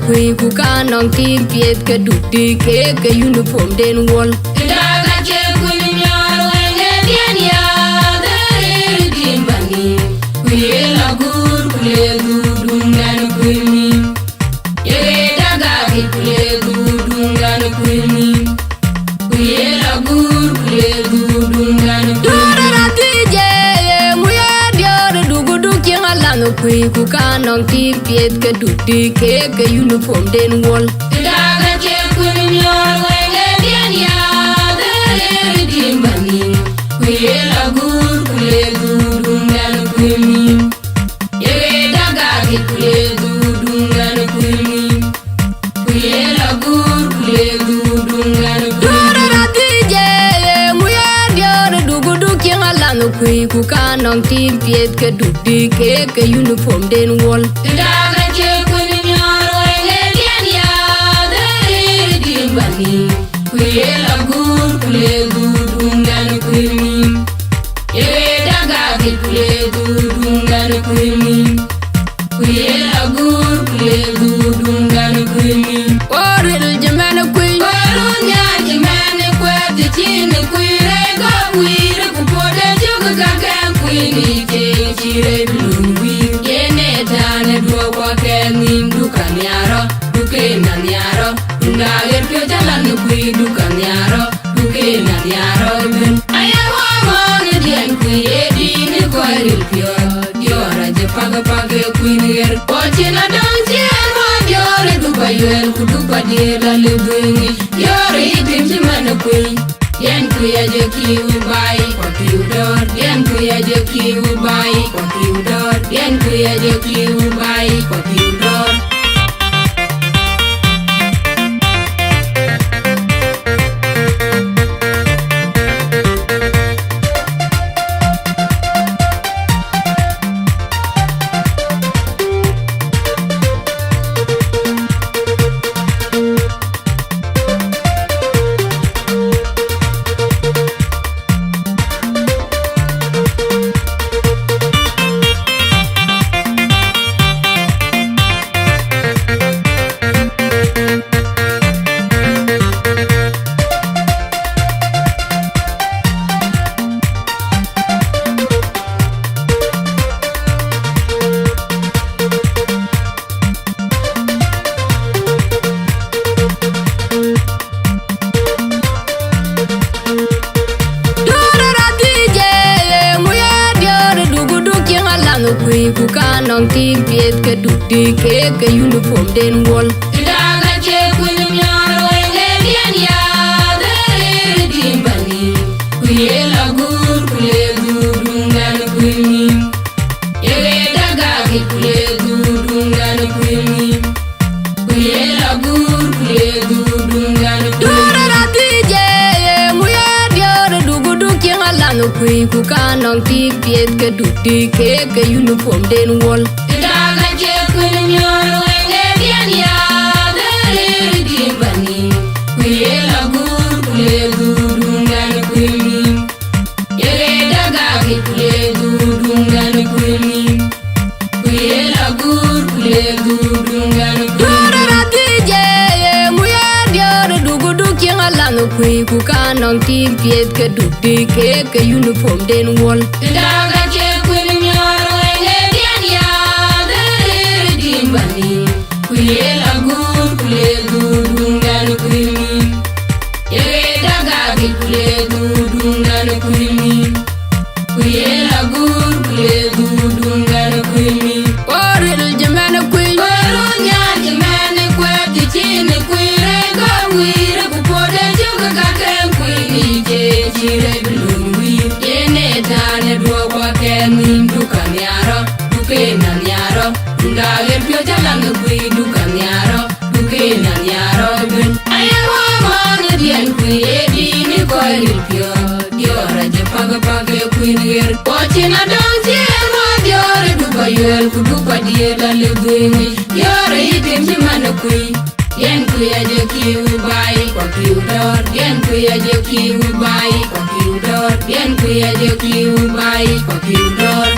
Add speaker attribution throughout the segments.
Speaker 1: kui ku kanong tin piet ke dukti ke uniform den wol.
Speaker 2: Daga che kun Nyarweng and ya dare dimbani. Kuye lagur kule dudungan kuni. Ye daga kule dudungan kuni. Kuye lagur kule dudungan kuni.
Speaker 1: Kui ku kanong tin piet ke dukti ke uniform den wol.
Speaker 2: Daga che kun Nyarweng and ya dare dimbani. Kuye lagur kule dudungan kuni. Ye daga kule dudungan kuni. Kuye lagur kule dudungan
Speaker 1: kui ku kanong tin piet ke dukti ke uniform den wol.
Speaker 2: Daga che kun Nyarweng and ya dare dimbani. Kuye lagur kule dudungan kuni. Ye daga kule dudungan kuni. Kuye lagur kule dudungan kuni.
Speaker 1: Oril jamana kui
Speaker 2: Warunya jimane kwati chini kuire go kuire kupode joga kakan kuini ke chire blui. Yene tane dua wakenin dukan yaro, dukenan yaro. Undager pyo jalan kui dukan yaro, dukenan yaro ben. Ayawa mone dien kuye dini kuaril pyo. Diora je paga kuiner. Ochina dong chien mo diore dupa yuel kudupa diela lebungi. Diore itim chimana kui. Yen kuya je kiu bai kwa kiu dor. Yen kuya je kiu bai kwa kiu dor. Yen kuya je kiu bai kwa kiu dor.
Speaker 1: Kui ku kanong tin piet ke dukti ke uniform den wol.
Speaker 2: Daga che kun Nyarweng and ya dare dimbani. Kuye lagur kule dudungan kuni. Ye daga kule dudungan kuni. Kuye lagur kule dudungan
Speaker 1: Kui ku kanong tin piet ke dukti ke uniform den wol.
Speaker 2: Daga che kun Nyarweng and ya dare dimbani. Kuye lagur kule dudungan kuni. Ye daga kule dudungan kuni. Kuye lagur kule dudungan kuni.
Speaker 1: Kui ku kanong tin piet ke dukti ke uniform den wol.
Speaker 2: Daga che kun Nyarweng and ya dare dimbani. Kuye lagur kule dudungan kuni. Ye daga kule dudungan kuni. Kuye lagur kule dudungan kuni.
Speaker 1: Oril jamana kui
Speaker 2: Warunya jimane kwati chini kuire go kuire kupode joga kakan kuini ke chire blui. Yene tane dua wakenin dukan yaro, dukenan yaro. Undager pyo jalan kui dukan yaro, dukenan yaro ben. Ayawa mone dien kuye dini kuaril pyo. Diora je paga kuiner. Ochina dong chien mo diore dupa yuel kudupa diela lebungi. Diore itim chimana kui. Yen kuya je kiu bai kwa kiu dor. Yen kuya je kiu bai kwa kiu dor. Yen kuya je kiu bai kwa kiu dor.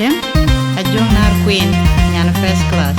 Speaker 3: Tim, Ajakguong nar Queen, Nyana first class.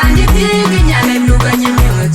Speaker 1: And you think you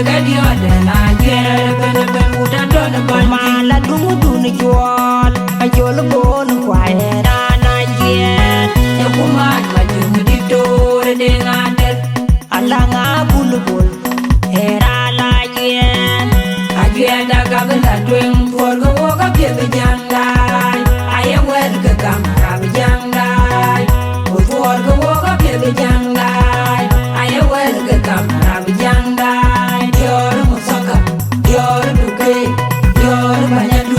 Speaker 2: ga Dioor na jere ben ben uta don ban
Speaker 4: mala dungu duni jol a jol bon kwai na na jen
Speaker 2: ya kumat ma jungu di tore de ngader
Speaker 4: ala nga bulbul era la jen
Speaker 2: ajenda ga bela twen for go ga pye jandai aye wer ga kam ra jandai for go ga pye jandai aye wer ga kam ra jandai Dioor musaka Dioor duke Dioor banyadu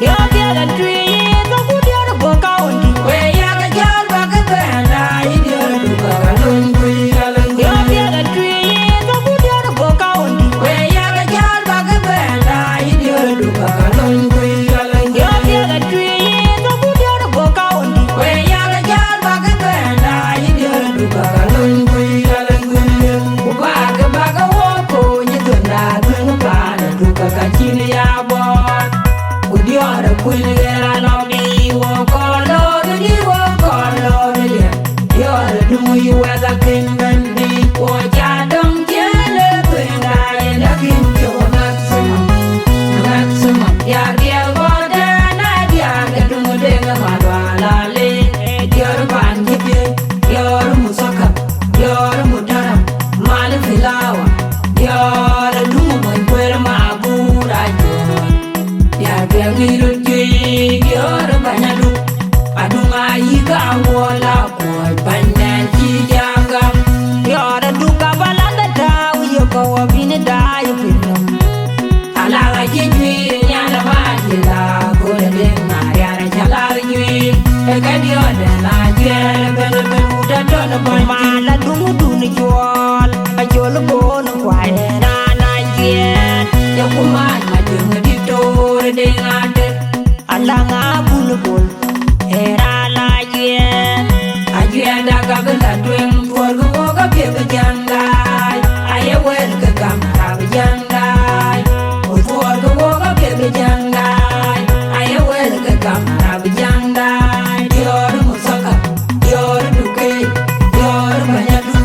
Speaker 4: yo biela tree no budior boka undi
Speaker 2: we ya ga jal ba ga benda Dioor duka ga lun kui ga lun
Speaker 4: yo biela tree no budior boka undi
Speaker 2: we ya ga jal ba ga benda Dioor duka ga lun kui ga lun
Speaker 4: yo biela tree no budior boka undi
Speaker 2: we ya ga jal ba ga benda Dioor duka ga lun kui ga lun ku ba ga wo ko ni tunda dun pa na duka ga chin ya bo ku Dioor kun ga no di wo ko lo di wo ko lo di Dioor du yu wa ga kin ben di ko ja dong je le tunda ya kin jo maximum ya dia go da na dia ga du de ga ma la le Dioor ban ji bi Dioor musaka Dioor mutara mal filawa Dioor du mo kwer ma bura jo ya ga ngiru ji Dioor banyadu adunga yi ga wola ko bandan ji jaga
Speaker 4: yo da duka balanda taw yo ko wabine da yo pinam
Speaker 2: ala ga ji ji nya la ma ji la ko de ma ya ra jala ji e ga Dioor na jere ben ben uta don ban
Speaker 4: mala dungu duni jol a jol bon kwai na na jen
Speaker 2: ya kumat ma jungu di tore de ngader
Speaker 4: ala nga bulbul era la jen
Speaker 2: ajenda ga bela twen for go ga pye jandai aye wer ga kam ra jandai for go ga pye jandai aye wer ga kam ra jandai Dioor musaka Dioor duke Dioor banyadu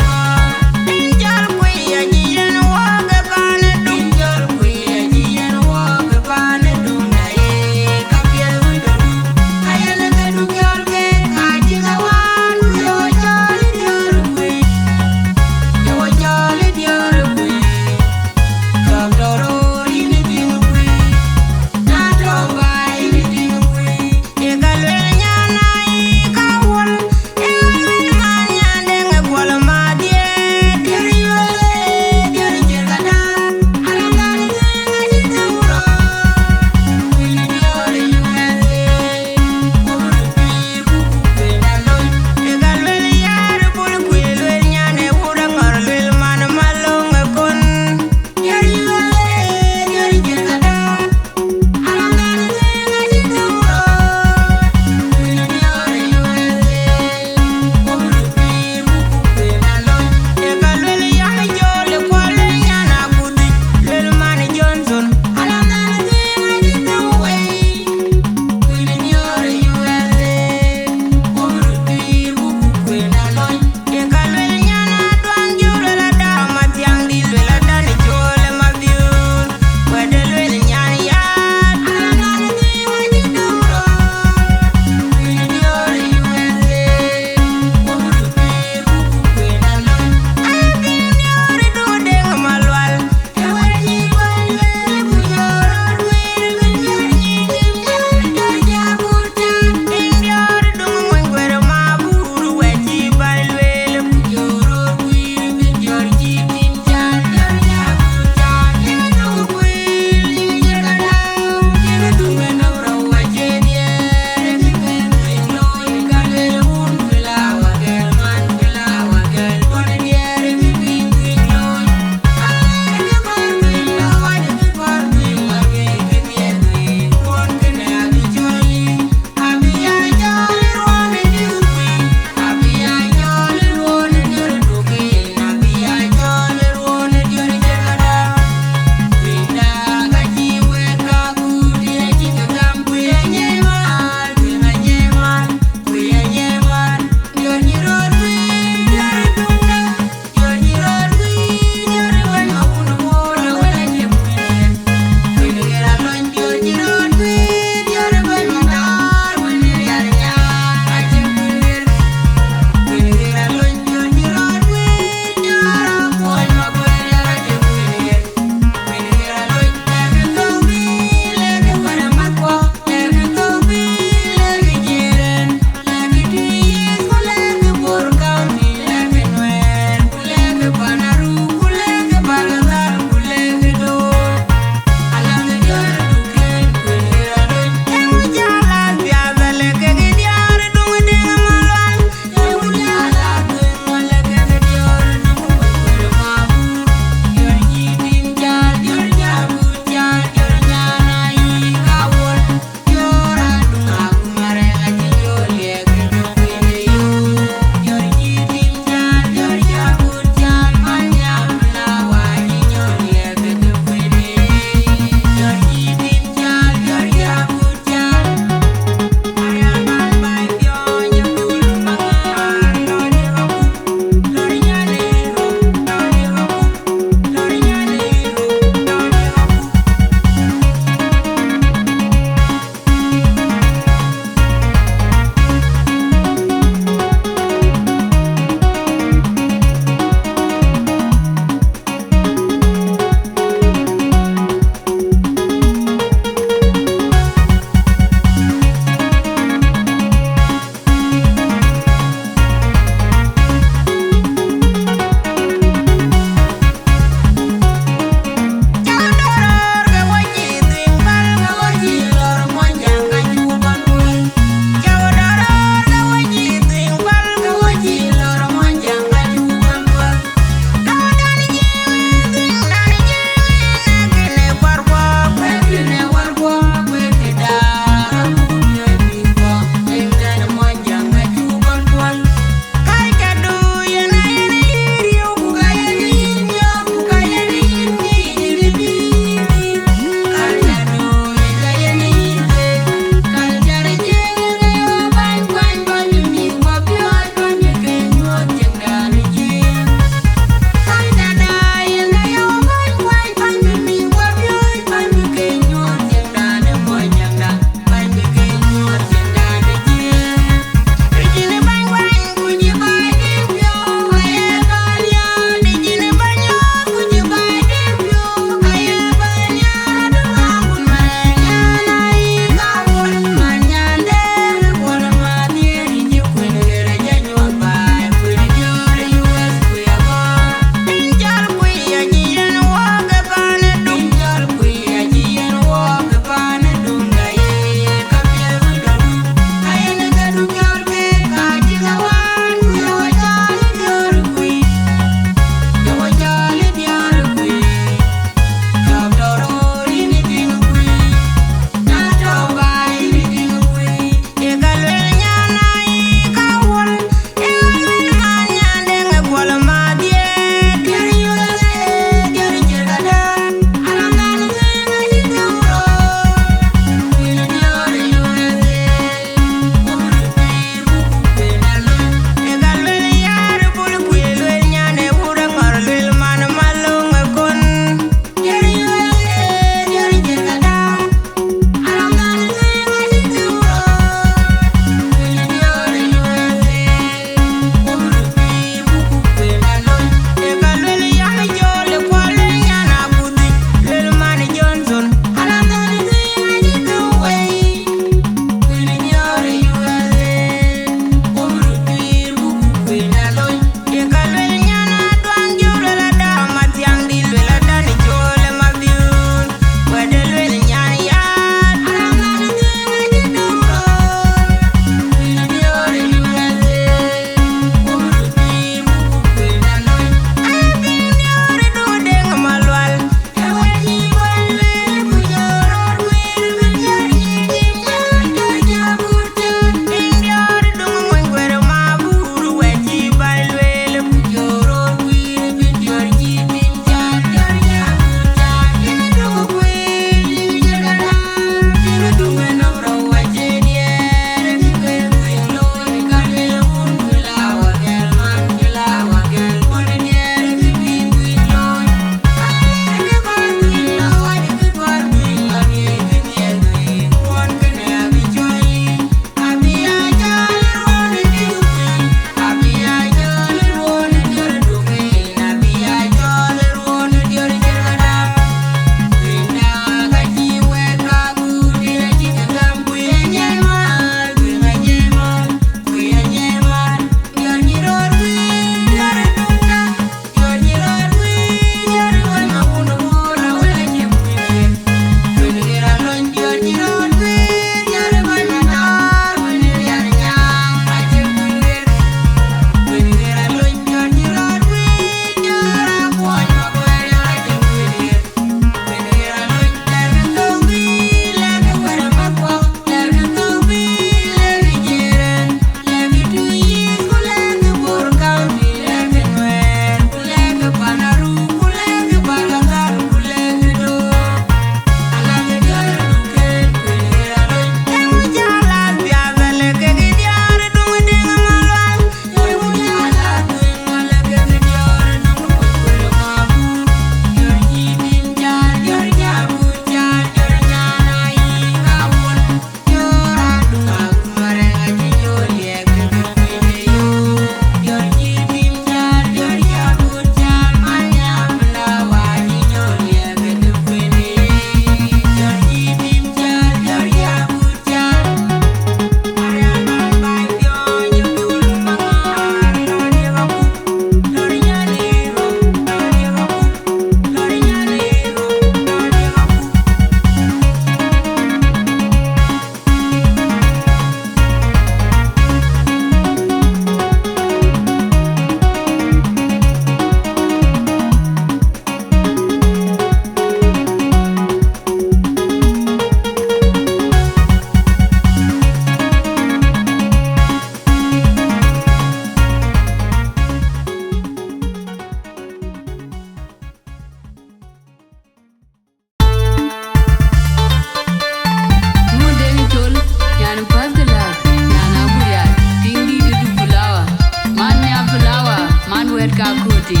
Speaker 1: ka koti.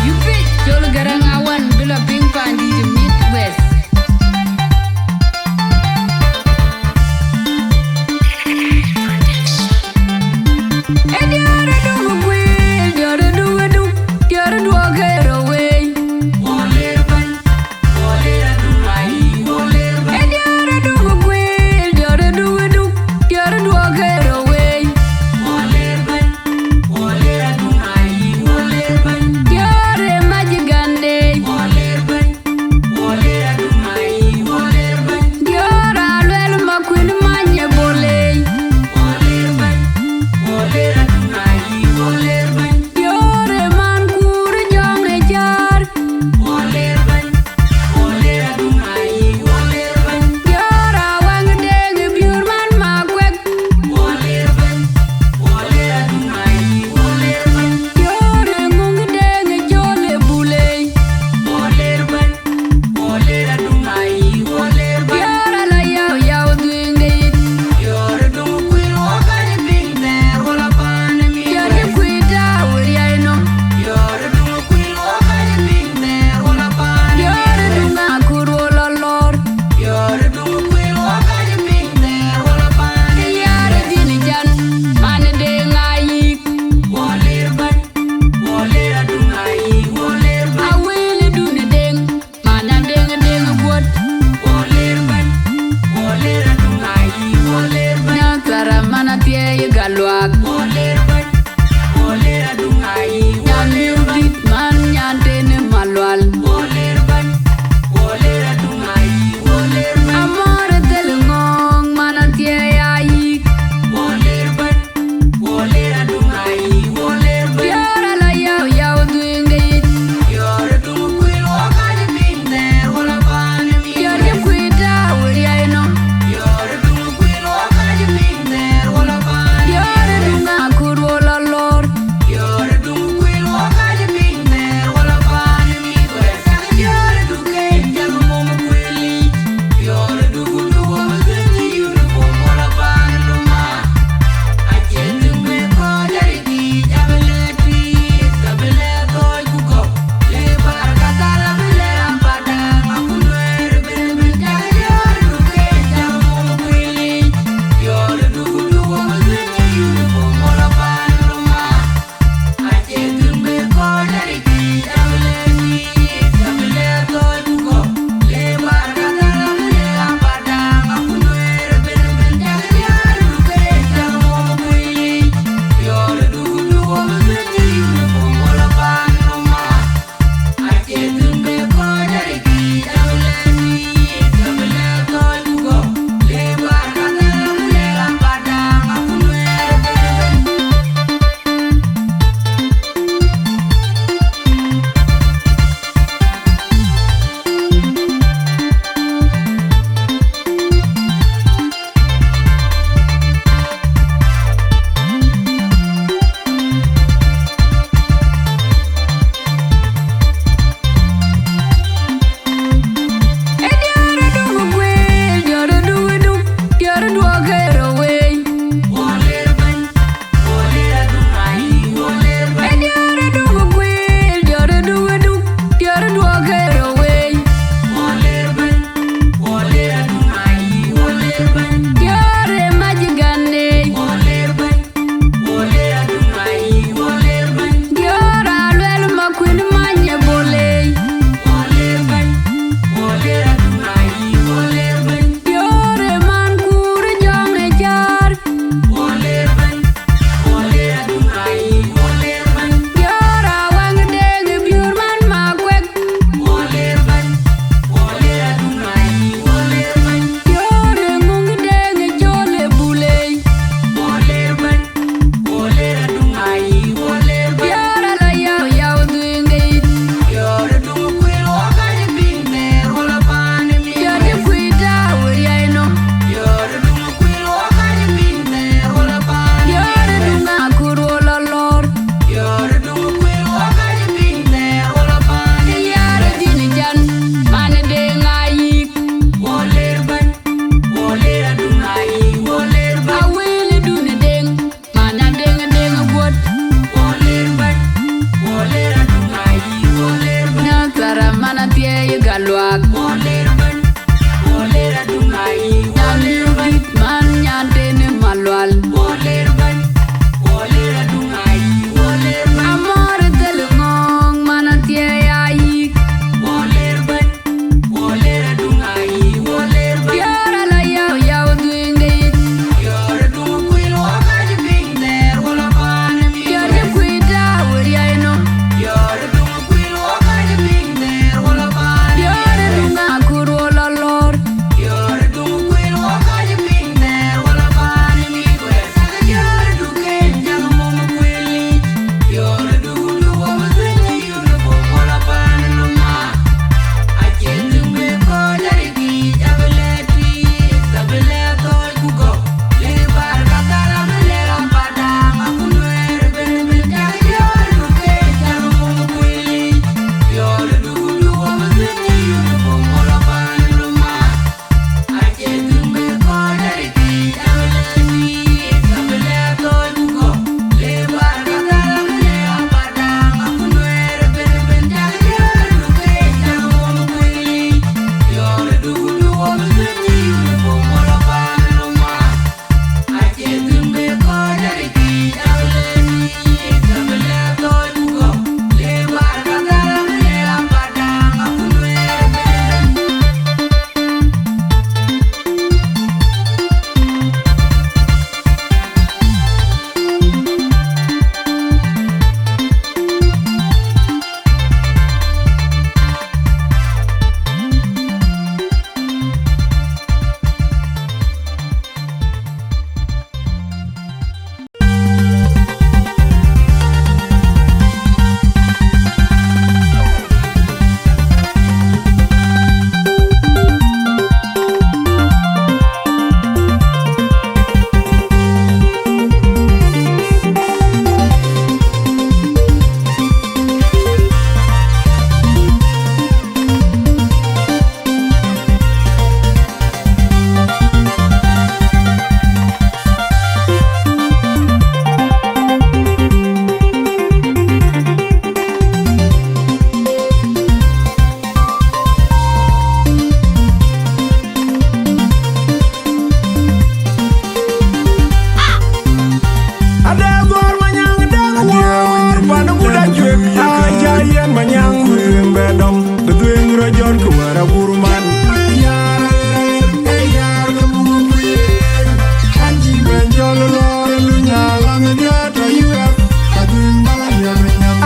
Speaker 1: You fit jol garang awan bila ping pandi di Midwest.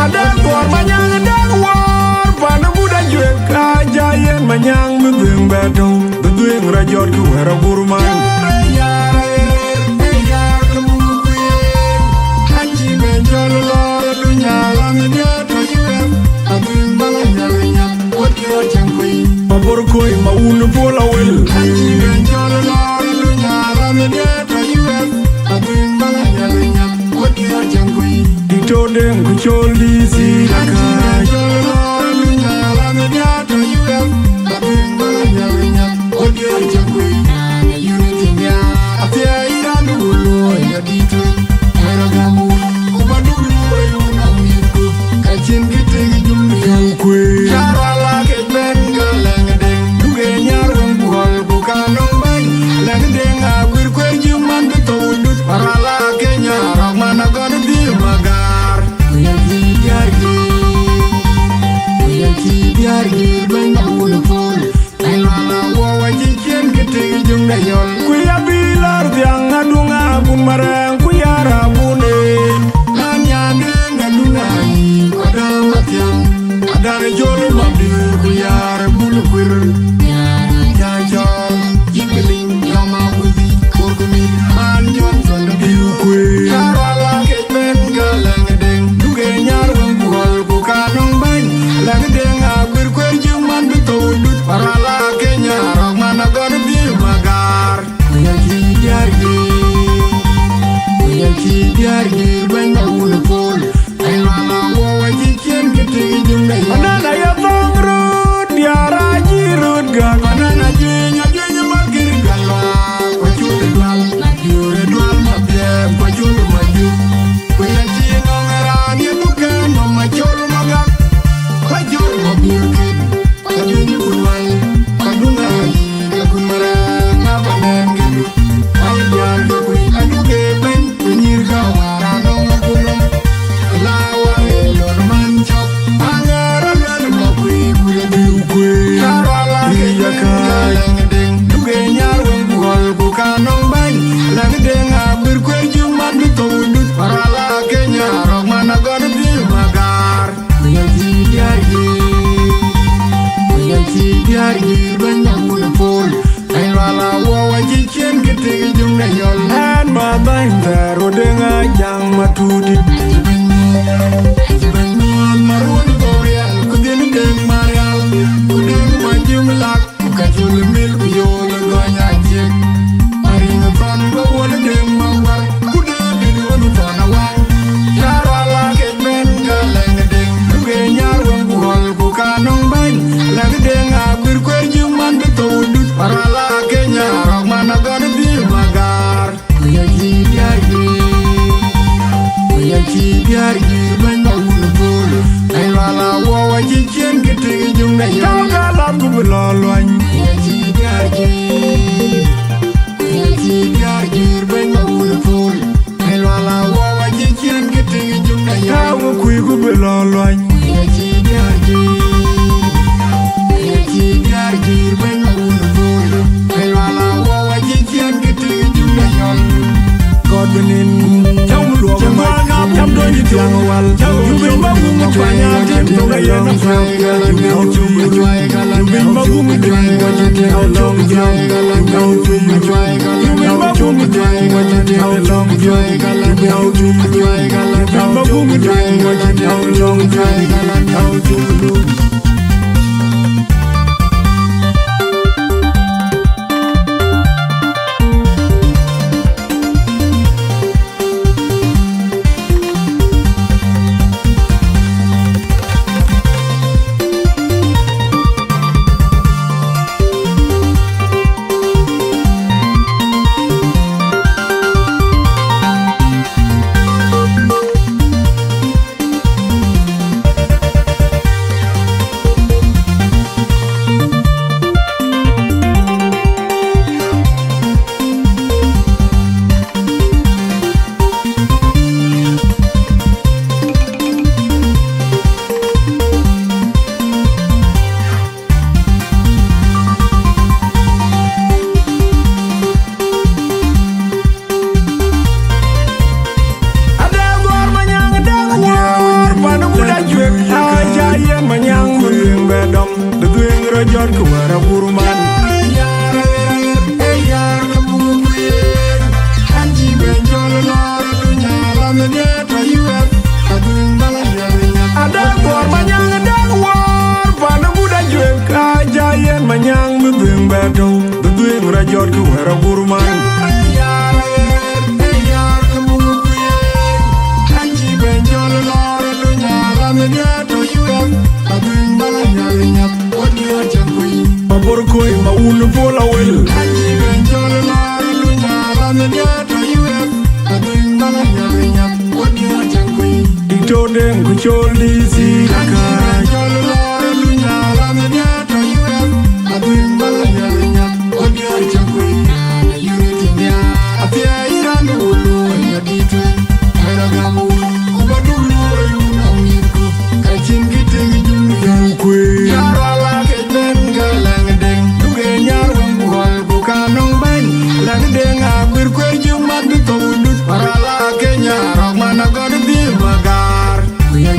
Speaker 5: Adang war manyang adang war Pana buda juek kajayan manyang Bedeng bedong Bedeng rajor kuwera burman Haji benjol lor dunya lamnya tajuek Abing balanya lenyap Wati wajang kui Mabur kui maun pola wel Haji benjol lor dunya lamnya tajuek Abing balanya lenyap Wati wajang kui Ditodeng kucoli silakan Kuya bilar tiang adunga bun marang kuya rabune Nanyane ngadungai Koda matiang Adane jolo mabdir kuya rebulu kuir Jajol Jibeling Yama buzi Kurkumi Anyon sonda biu kuir Karala kejmen galang edeng Duge nyarweng buhol bukanong bany Lang edeng akwir kuir juman betudut Parala kenya rok mana gona dir magar Diargi benda ulu pol Ay mama wawa jikien kiti jumda ya Anana ya tongrut Diara jirut gak Anana jinya jinya makir galwa Kwachule dwal Yure dwal mabiem Kwachule maju Kuya jino ngerani bukan Mama cholu magak Kwachule mabiukit Kwajunyi kurwal Kwadungai Kakumara Ngapanen gitu Ay diargi kui Aduke ben Nyir kawara dong kulung Lawa elor mancok Anggaran dan makui Kuya diukui Karala kejakai Langedeng Duge nyarweng buhol bukanong bany Langedeng abir kue juman bitudut Parala kenya Rok mana gona dir magar Kuya cidiargi Banyak mula pol Ay wala wawa jikien kiti jumda yol And mabain tero denga jang matudi Benyon marun boreal Kudin deng marial Kudin majum lak Kajul mil kuyol gonya jik Maring ton gawal deng mawar Kudin didun ton awang Yarala kejmen galeng deng Duge nyarweng buhol bukanong bany Lagi deng akwir kwe juman betudut Parala kenya rok mana gona dir magar Kuya cidiargi Benda ulu pulu Ay wala wawa jikien kiti jumda ya Kau galap ku belolwany Kuya cidiargi Benda ulu pulu Ay wala wawa jikien kiti jumda ya Kau kui ku belolwany Kuya cidiargi Benda ulu pulu Ay wala wawa jikien kiti jumda ya God benin Jauh luar kemana Jam doi di tiang awal Jauh bin babu ngepanya Tim toga yen afrel Jauh cuma juai Jauh bin babu ngepanya Jauh long jauh Jauh cuma juai Jauh bin babu ngepanya Jauh long juai Jauh cuma juai Jauh bin babu ngepanya Jauh long juai Jauh cuma get to you. I bring Balanya. I don't want my young and don't war. Panamuda Juka, Giant, my young, the doing battle, the doing Rajot to wear a Burman. Borkoi ma unu pola wel anji benjol la lunya la nya to us adin bala nya nya odi ajangui dito den ku choli si ka jol la lunya la nya to us adin bala nya nya odi ajangui unity nya atia iran ulu nya dito era gamu kubadulu yuna mirku kachin gite jumni ku yarala ke ben gala Nyarweng Hol bukanong bang lagi dengar berkuju madu tawudut parala Kenya rok mana god di magar kuya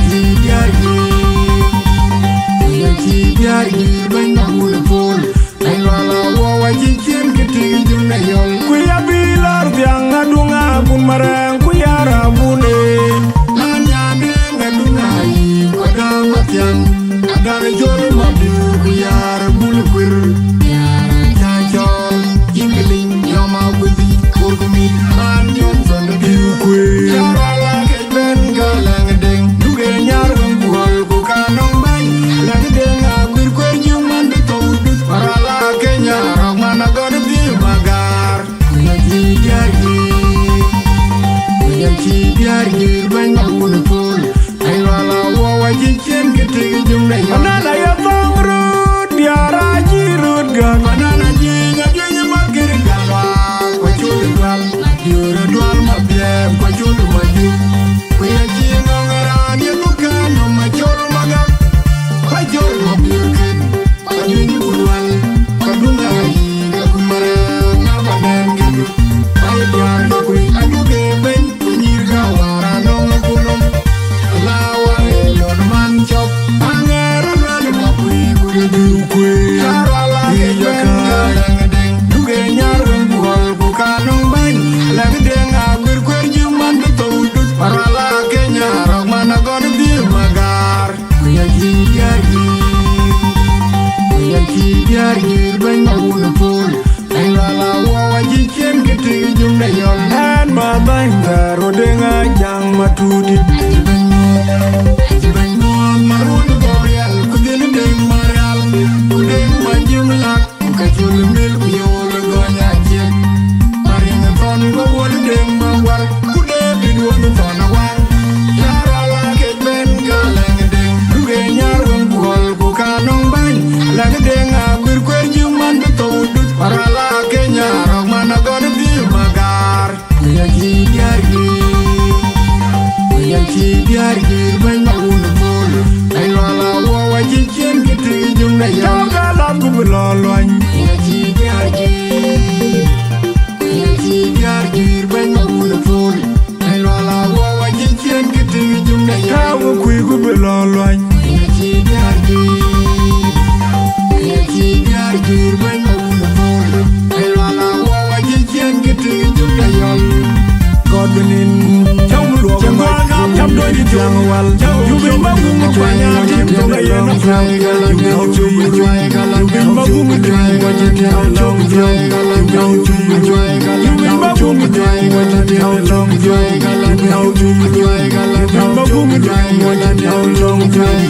Speaker 5: jidiargi banyak mulpul ay wala wawa jincin ketingin na yol kuya bilar tiang ngadunga pun marang kuya rabune nanya dengadunga i kodang tiang ada jol madu kuya bulkwir Anana ya thongru diara jirut gan anana jinga jinga magir galwa kwachul dwal diura dwal mablem kwachul maju kuya jinga ngarani bukano machol magak kwachul mabirkin kwanyuni ulwal kwadunga yi kakumare ngabanen gitu ay diar kui aduge ben kunyir gawara nong kulom lawa elon man chop Matudi marun boreal kudin deng marial kudin manjung lak kajul mil yol gonya jek marin ton go wol deng mawar kude bidwon ton wan yara la ke ben galeng deng duge Nyarweng Hol bukanong ban lag deng agir kwerju man to dut parala Kenya rok mana god di magar ya jidiargi banyak ulpul ay wala wawa jincin gitu jung na yol kalam ku beloloan ya jidiargi banyak ulpul ay wala wawa jincin gitu jung na yol kui ku beloloan ya jidiargi banyak ulpul ay wala wawa jincin gitu jung na yol God benin Jam doi di tiang wal You bin bangun ngepanya Tim toga yen aflang You bin cuy You bin bangun ngepanya Wajib tiang long tiang You bin cuy You bin bangun ngepanya Wajib tiang long tiang You bin cuy You bin bangun ngepanya Wajib tiang long tiang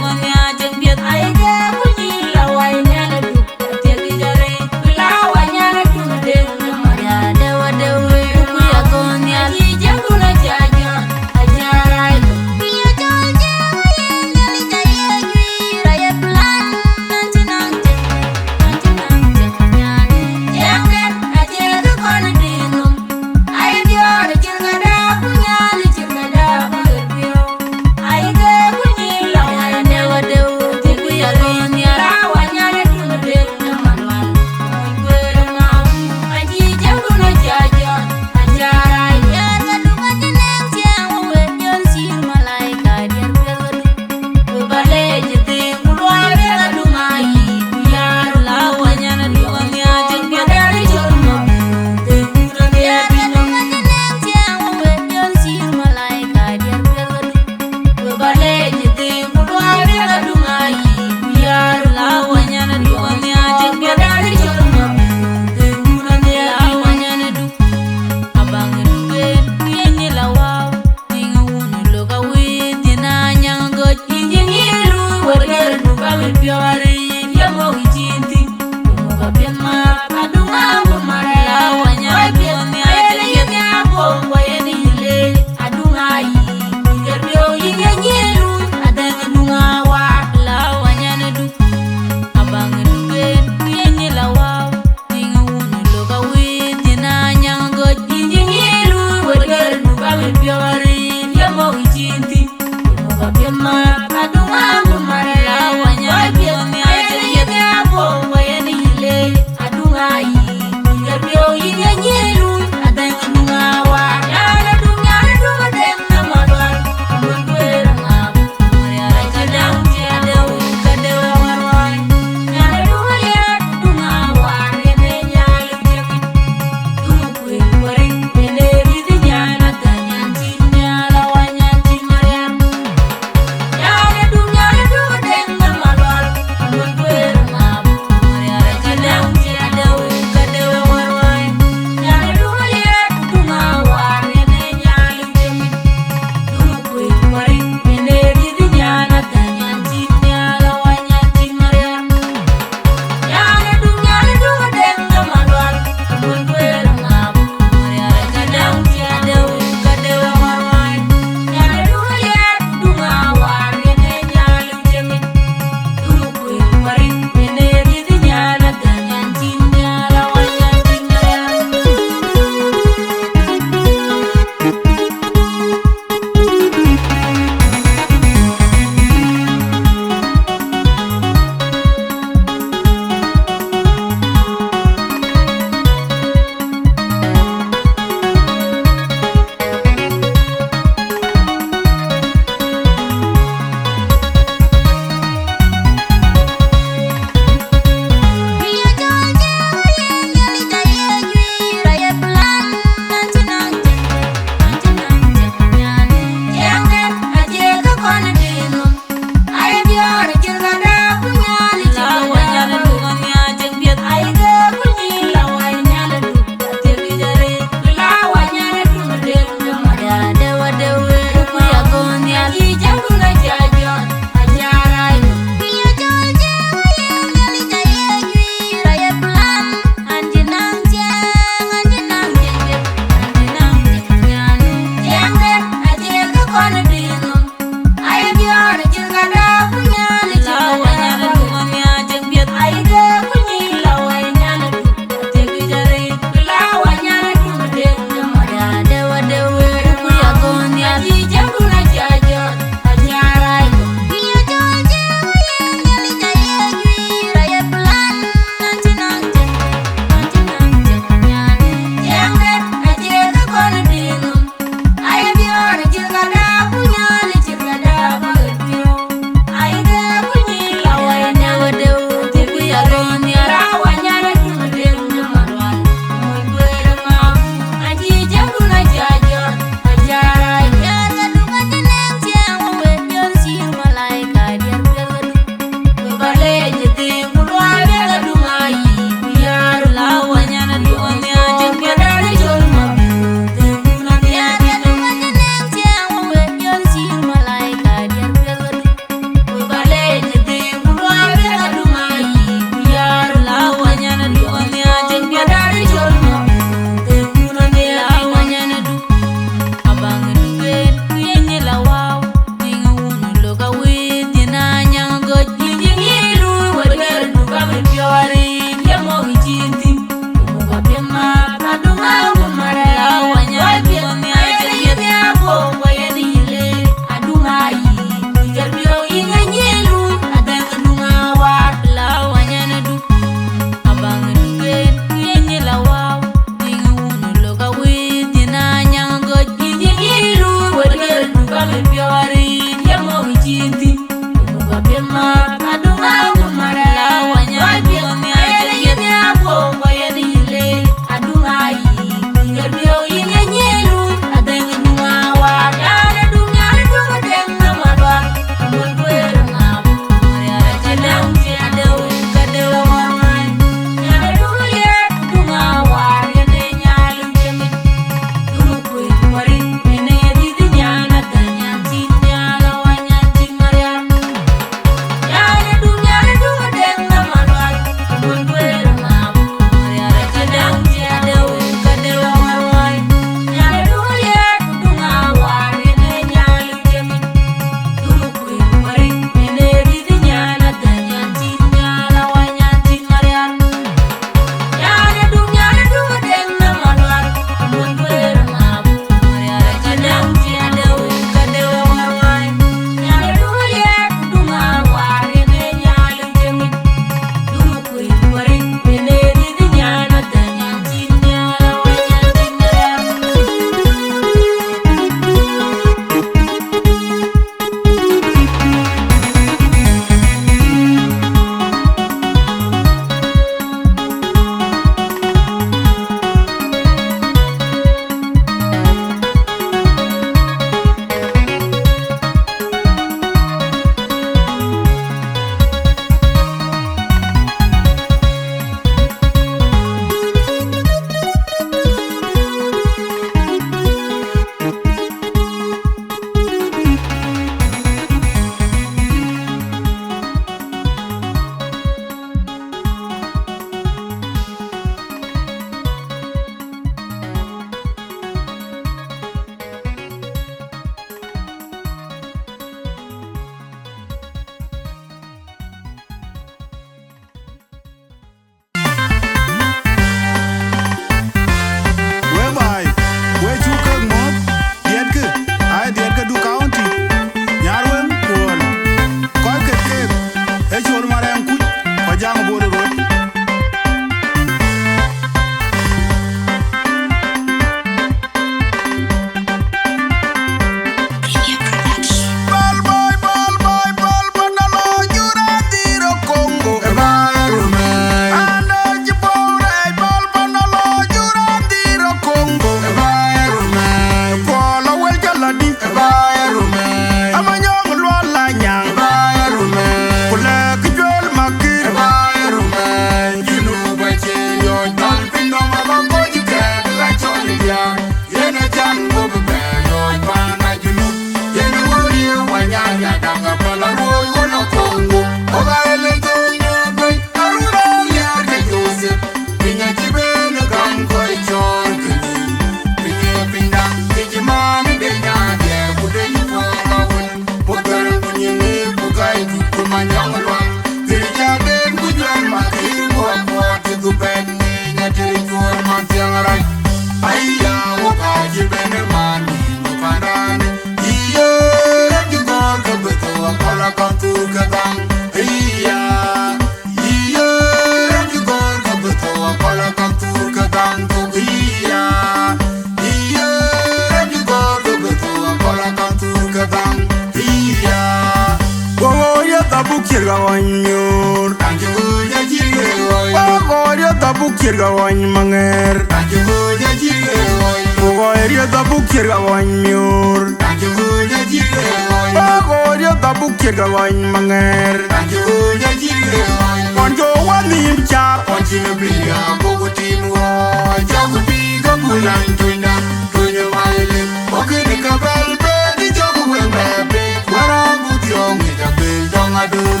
Speaker 5: kirga wanyur
Speaker 2: Ajakguong Jieng
Speaker 5: Ogoria tabuk kirga wany manger
Speaker 2: Ajakguong Jieng
Speaker 5: Ogoria tabuk kirga wanyur
Speaker 2: Ajakguong Jieng
Speaker 5: Ogoria tabuk kirga wany manger
Speaker 2: Ajakguong Jieng
Speaker 5: Onjo wanim chap
Speaker 2: Onchina biya bogo timwa Jagu biga pulang tuina Tuina maile Okini kabal bedi jagu wembe Warabu tiong ita bildong adur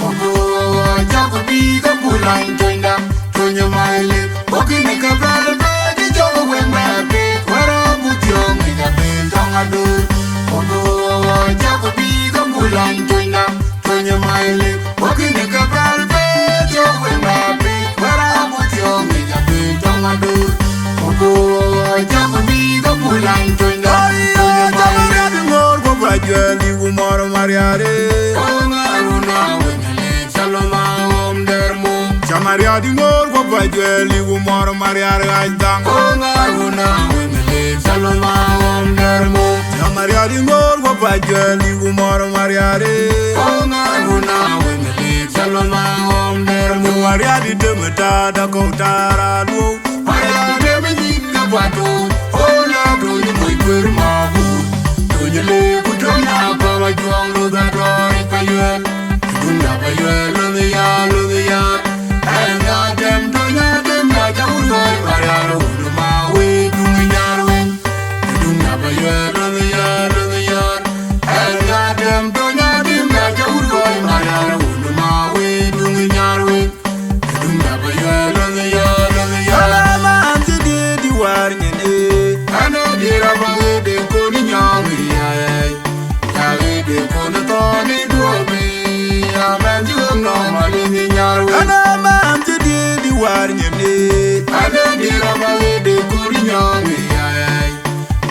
Speaker 2: Ogo jagu biga pulang tuina Tuina maile Okini kabal bedi jagu wembe Warabu tiong ita bildong adur Ogo jagu biga pulang tuina Tuina maile Okini kabal bedi jagu wembe Warabu tiong ita bildong adur Ogo jagu biga pulang tuina Tuina maile
Speaker 5: Bajali umar mariare Chamaria di ngor go bajali umar mariare ajdang Chamaria di ngor go bajali umar mariare Maria di demeta da kotara lu
Speaker 2: Maria de menyinga batu Ola dulu muy bermabu Tunyele kutona bawa juang lu da doi payuel Tunda payuel lu de ya Enga dem tunya dem na jamu doi Maria lu du mawe dungi nyarweng Tunda payuel lu de ya Enga dem tunya dem na jamu doi Maria lu du mawe dungi nyarweng Tunda payuel lu de ya
Speaker 5: Alama anti di war nyene
Speaker 2: Ano dira bange de koni nyami ay Yagi de koni toni duobi Amen jum no mali ni nyaru
Speaker 5: Alama anti di war nyene
Speaker 2: Ano dira bange de koni nyami ay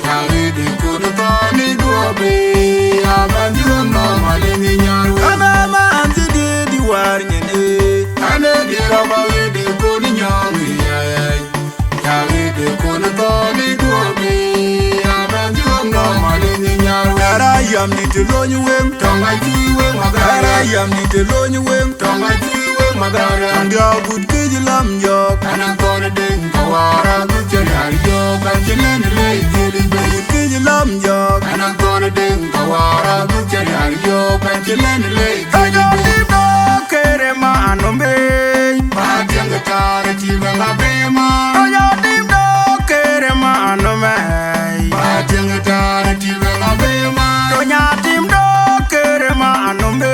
Speaker 2: Yagi de koni toni duobi Amen jum no mali ni nyaru
Speaker 5: Alama anti di war nyene
Speaker 2: Ano dira bange de koni nyami ay Yagi de koni toni duobi Amen jum no mali ni nyaru
Speaker 5: Ara yam ni te lonyu wem
Speaker 2: Tonga jiwe
Speaker 5: Ara
Speaker 2: magara
Speaker 5: yam ni te lonyu wem
Speaker 2: Tonga jiwe magara
Speaker 5: Andia good kiji lam yok
Speaker 2: Anang kona ding kawara Gujarar yok Anjilin lay gili bay
Speaker 5: Good kiji lam yok
Speaker 2: Anang kona ding kawara Gujarar yok Anjilin lay gili
Speaker 5: Ayo
Speaker 2: bay
Speaker 5: libo kere ma anombe
Speaker 2: Batyang katara chiva ngabema
Speaker 5: Ayo libo kere ma anome
Speaker 2: Batyang katara chiva ngabema
Speaker 5: Tonya tim do kere ma anombe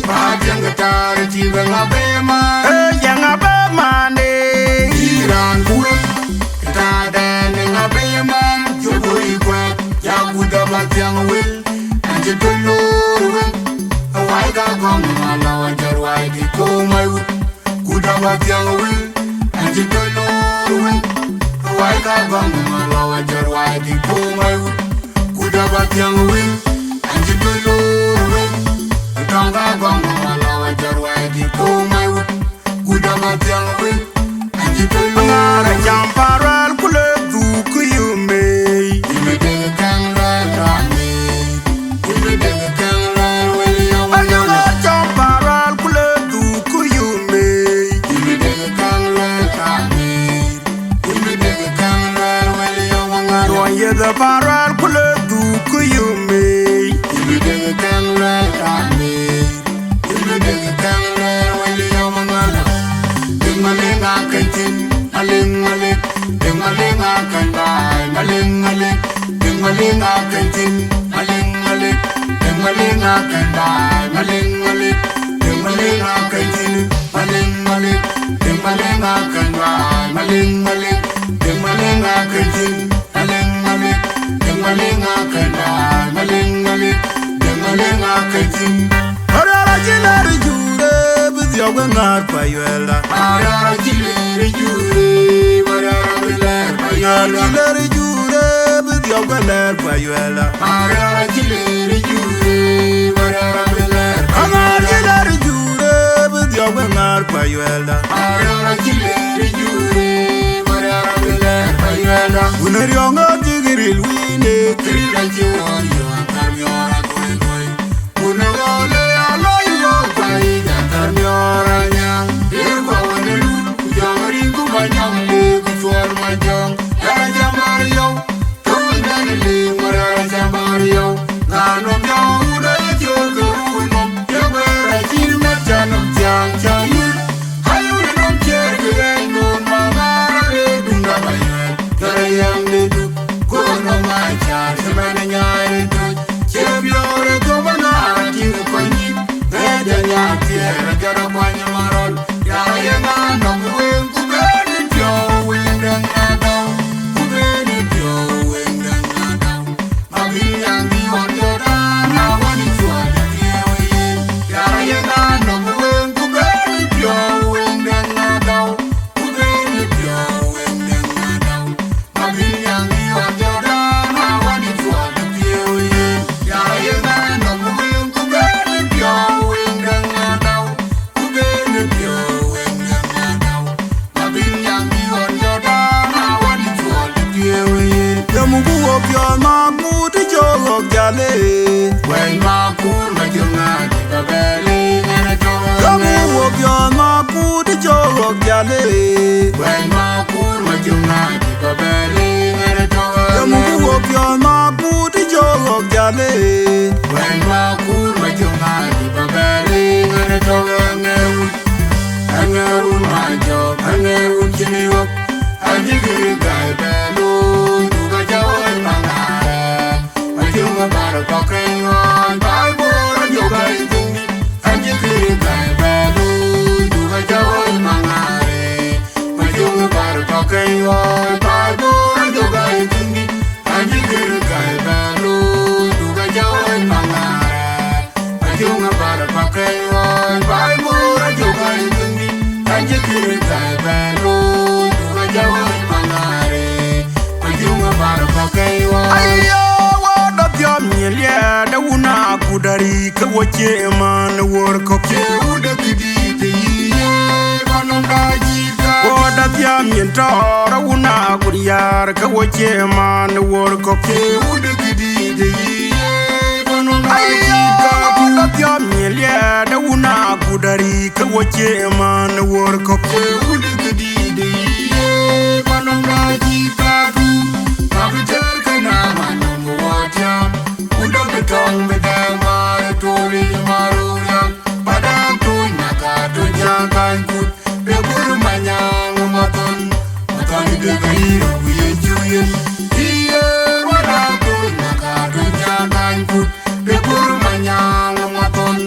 Speaker 2: Batyang katara chiva ngabema
Speaker 5: Yang apa mane
Speaker 2: Iran kuwe Tada ngabema Jogo ikwe Yakuda batyang wil Anjitulur wil Awai ka gong malawa jarwai di komai wil Kuda batyang wil Anjitulur wil Awai ka gong malawa jarwai di komai wil Kuda batyang wil Anjitulur wil Tanga gong malawa jarwai di komai wil Kuda batyang wil Anjitulur
Speaker 5: Ngara
Speaker 2: wil
Speaker 5: champaral kule duku yume
Speaker 2: Imedenge kangla rame Imedenge kangla weli
Speaker 5: Ayo
Speaker 2: yawangana
Speaker 5: champaral kule duku yume
Speaker 2: Imedenge kangla rame Imedenge kangla weli yawangana
Speaker 5: Doye the paral kule duku yume
Speaker 2: Imedenge kangla rame Imedenge kangla weli yawangana Maling akan tin Maling akan bay Maling akan tin Maling akan bay Maling akan tin Maling akan bay Maling akan tin Maling akan bay Maling akan tin
Speaker 5: Arara jilari jure Bizya wengar payuela
Speaker 2: Marara jileri jure Marara biler payala
Speaker 5: Jilari jure Bizya wengar payuela
Speaker 2: Marara jileri jure Marara biler
Speaker 5: Angar
Speaker 2: payala
Speaker 5: jilari jure Bizya wengar payuela
Speaker 2: Marara jileri jure Marara biler payala
Speaker 5: Uneri ongo tigiril wine
Speaker 2: Kirila jiwa yo Karmiora koi koi Unagole aloy yo kai
Speaker 5: Yamugu of your mamu to jog jale. When Makur Majunga, the belly and a dog. Yamugu of your mamu to jog jale. When Makur Majunga, the belly and a dog. Yamugu of your mamu to jog jale. When Makur Majunga, the belly and a dog. Angarun my job, Angarun Jimmy up, and you get a guy bello, you got your mangare. I do about a pocket on Bible, and you guys think, and you get a guy bello, you got your mangare. I do about a pocket on Bible, and you guys think, and you get a guy bello, you got your mangare. I do about a pocket on Bible, and you guys think. Anji kiri kai belo, duga jawa mangare, pajunga bara pakai wa. Ayo, wada tiam nyelia, da una kudari kawache man work ke uda kidi te ye, banonda jika. Wada tiam nyenta, da una kuriyar kawache man work ke uda kidi te ye, banonda jika. Wada tiam nyelia, da una kudari kawache man work ke uda kidi te ye, banonda jika tu. Kabijar kana manu wajam, uda betong bedang mare tori maruriam, padang tu nakadu jangan kut, bebur manyang maton, maton ide gairu yejuyen, iye padang tu nakadu jangan kut, bebur manyang maton,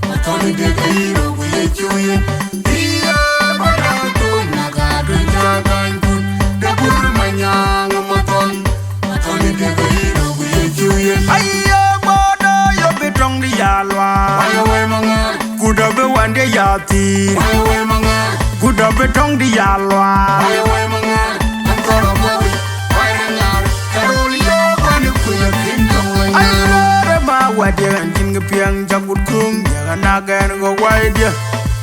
Speaker 5: maton ide gairu yejuyen, iye padang tu nakadu jangan kut, bebur manyang maton. Ayo bodo yo betong di yalwa. Ayo we manga. Kuda be wande yati. Ayo we manga. Kuda betong di yalwa. Ayo we manga. Antoro boy. Ayo ngar. Karoli yo kanu kuya kintong we. Ayo re ma wade anjing kepiang jagut kung. Jangan nagan go wide.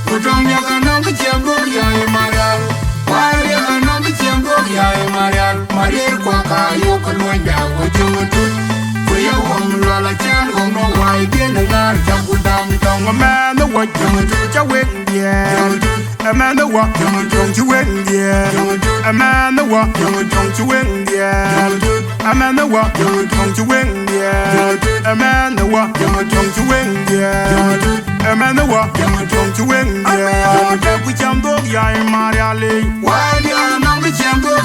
Speaker 5: Kutong jangan nong kecembo ya maral. Why are not the chamber? I Marian, Maria Quaka, you can wind down what you would do. We are one Lala Chan, who know why again and I jump down the tongue. A man, the what you would do, to win, yeah. A man, the what you would do, to win, yeah. A man, the what you would do, to win, yeah. A man, the what you would do, to win, yeah. A man, the what you would do, to win, yeah. A man, the what you would do, to win, yeah. We jump dog, yeah, Mariale. Why do you know the chamber?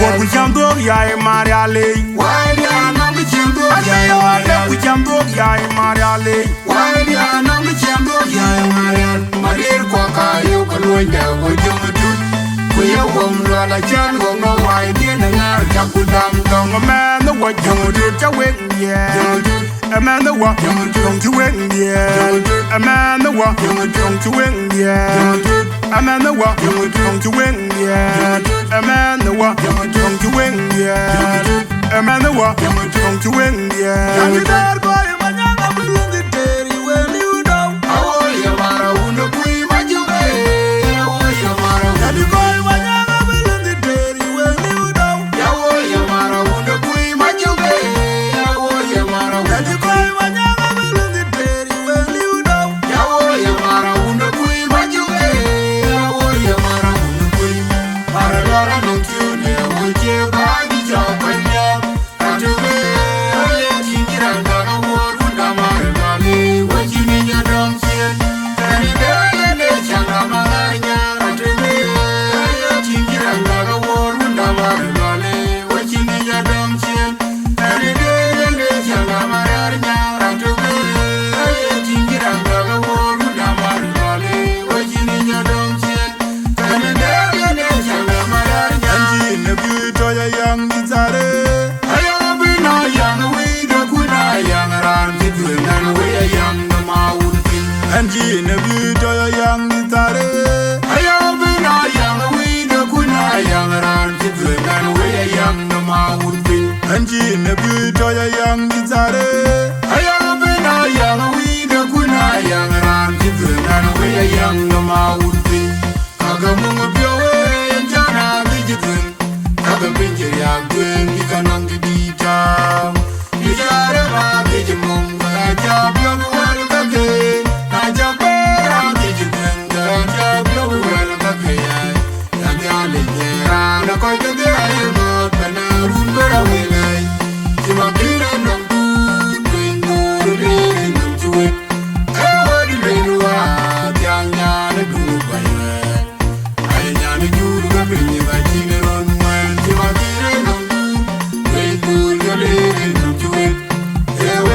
Speaker 5: What we jump dog, yeah, Mariale. Why do you know the chamber? We jump dog, yeah, Mariale. Why do you know the chamber? Yeah, Mariale. Maria Quaka, you can wind down what you would do. We are one Lala Chan, who know why again and I jump down tongue. A man, the what you would do, to win, yeah. A man, the what you would do, to win, yeah. A man, the what you would do, to win, yeah. A man, the what you would do, to win, yeah. A man, the what you would do, to win, yeah. A man, the what you would do, to win, yeah. And you there, boy, my young, I'm willing to tell you when you know. How are you, Mara? Who know we might you be? How are you, Mara? And you go, my young, I'm willing to tell you when you know. How are you, Mara? Who know we might you be? How are you, Mara? And you go, my young, I'm willing to tell you when you know. How are you, Mara? Who know we might you be? How are you, Mara? Who know we? Mara, Laura, don't you know? Would you buy the job when you're at your way? I think you're under a word with the Mara. What you mean you don't see it? And if you're in the Changa Maranya, at your way, I think you're under a word with the Mara. What you mean you don't see it? And if you're in the Changa Maranya, at your way, I think you're under a word with the Mara. What you mean you don't see it? And if you're in the Changa Maranya, and in the beauty of your young guitar. I am a young way, the good I young around the good and we are young the mountain. And in the beauty of your young guitar. I am a young way, the good I young around the good and we are young the mountain. And in the beauty of your young guitar. I am a young way, the good I young around the good and we are young the mountain. Kagamunga Pio and Jana Vigitin. Kaga Pinja Yagwin, you can only be.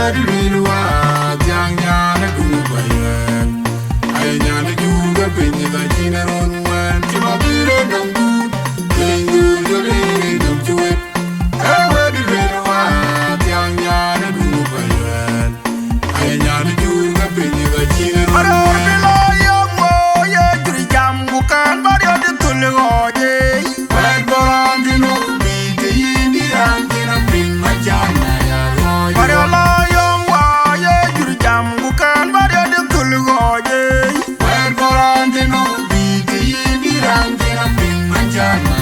Speaker 5: wadi lilwa jang nyana dubayan ay nyana juga penye ga chinaron wan chima biro nambu lingu jole dum chue ay wadi lilwa jang nyana dubayan ay nyana juga penye ga chinaron wan bilo yomo ye juri jam bukan bari ode tulgoje wad borandino bi de yindi rangina pin majana Mariola yom wa ye juri jam bukan bari ode tulgoje wer borandino bigi yindi rangina pin manjana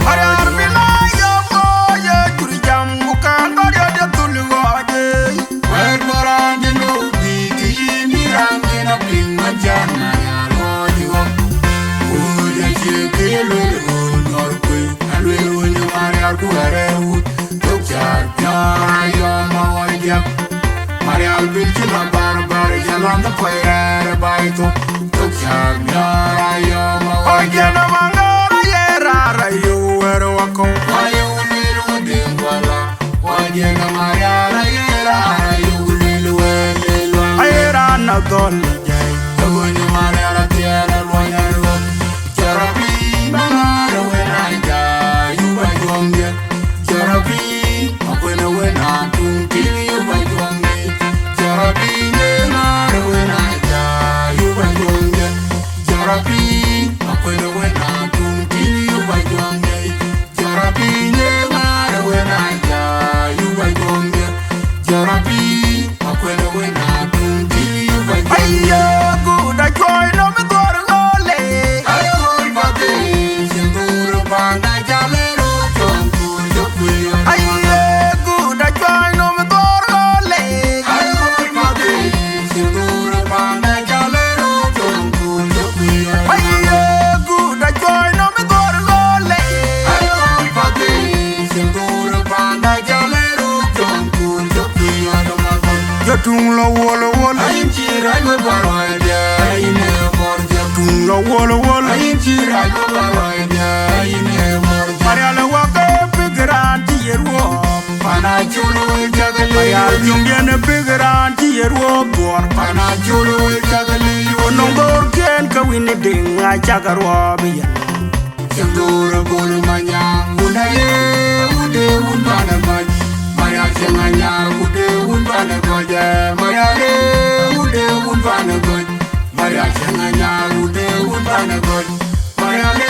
Speaker 5: Mariar bila yom wa ye juri jam bukan bari ode tulgoje wer borandino bigi yindi rangina pin manjana Ojiwa Uja chikilo norkwe alwelu ni mariar kuwarewu Tukchar nyara yoma wajak Marial bilchila barbar jalan da koyere baito Tukchar nyara yoma wajak Ojena mangara yerara yuwere wako Wayu lilu dingwala Ojena mariala yerara yulilu welilu Ayera na dole jay Tugunyi mariala tiara lwanyaru Jarabi mangara wenanja Yuba juangye Jarabi Akwena wena tunkili yuba juangye Jarabi nengara wenanja Yuba juangye Jarabi Akwena wena tunkili yuba juangye Jarabi nengara wenanja Yuba juangye Jarabi Akwena wena tunkili yuba juangye Ayya guda joy no me gorgole Ayya hol bade Sinduru banda jalero Chonku jokuyo Ayya guda joy no me gorgole Ayya hol bade Sinduru banda jalero Chonku jokuyo Ayya guda joy no me gorgole Ayya hol bade Sinduru banda jalero Chonku jokuyo Jatung la wolo wolo Ayin chirai go barwaja Ayine morja Tung la wolo wolo Ayin chirai go barwaja Ayine morja Mariala waka pigiran tiyerwo Pana chulu jagali Marial jungiane pigiran tiyerwo Buon pana chulu jagali Nongor ken kawini dinga chagarwa biyan Sengdura bulu manyang Udaye ude unbana maj Marial senganyar ude unbana goja Marial ude unbana goj Marial senganyar ude unbana goj Marial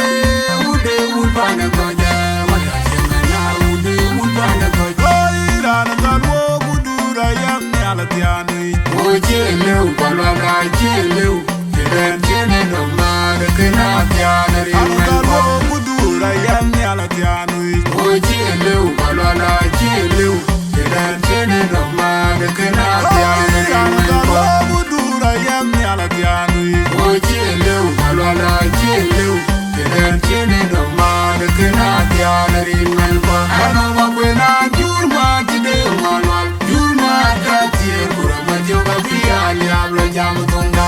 Speaker 5: ude unbana goja Marial senganyar ude unbana goj Oirana galwo gudura yamne alatiani Ojileu balwala jileu Jelen jene no mare kena tiana rinwen galwo gudura yamne alatiani Ojileu balwala jileu Jelen jene no mare kena tiana rinwen galwo gudura yamne alatiani Ojileu balwala jileu Jelen jene no mare kena tiana rinwen Ano makwena jurma jideu malwal Jurma katie kurama joga fiali ablo jamu tonga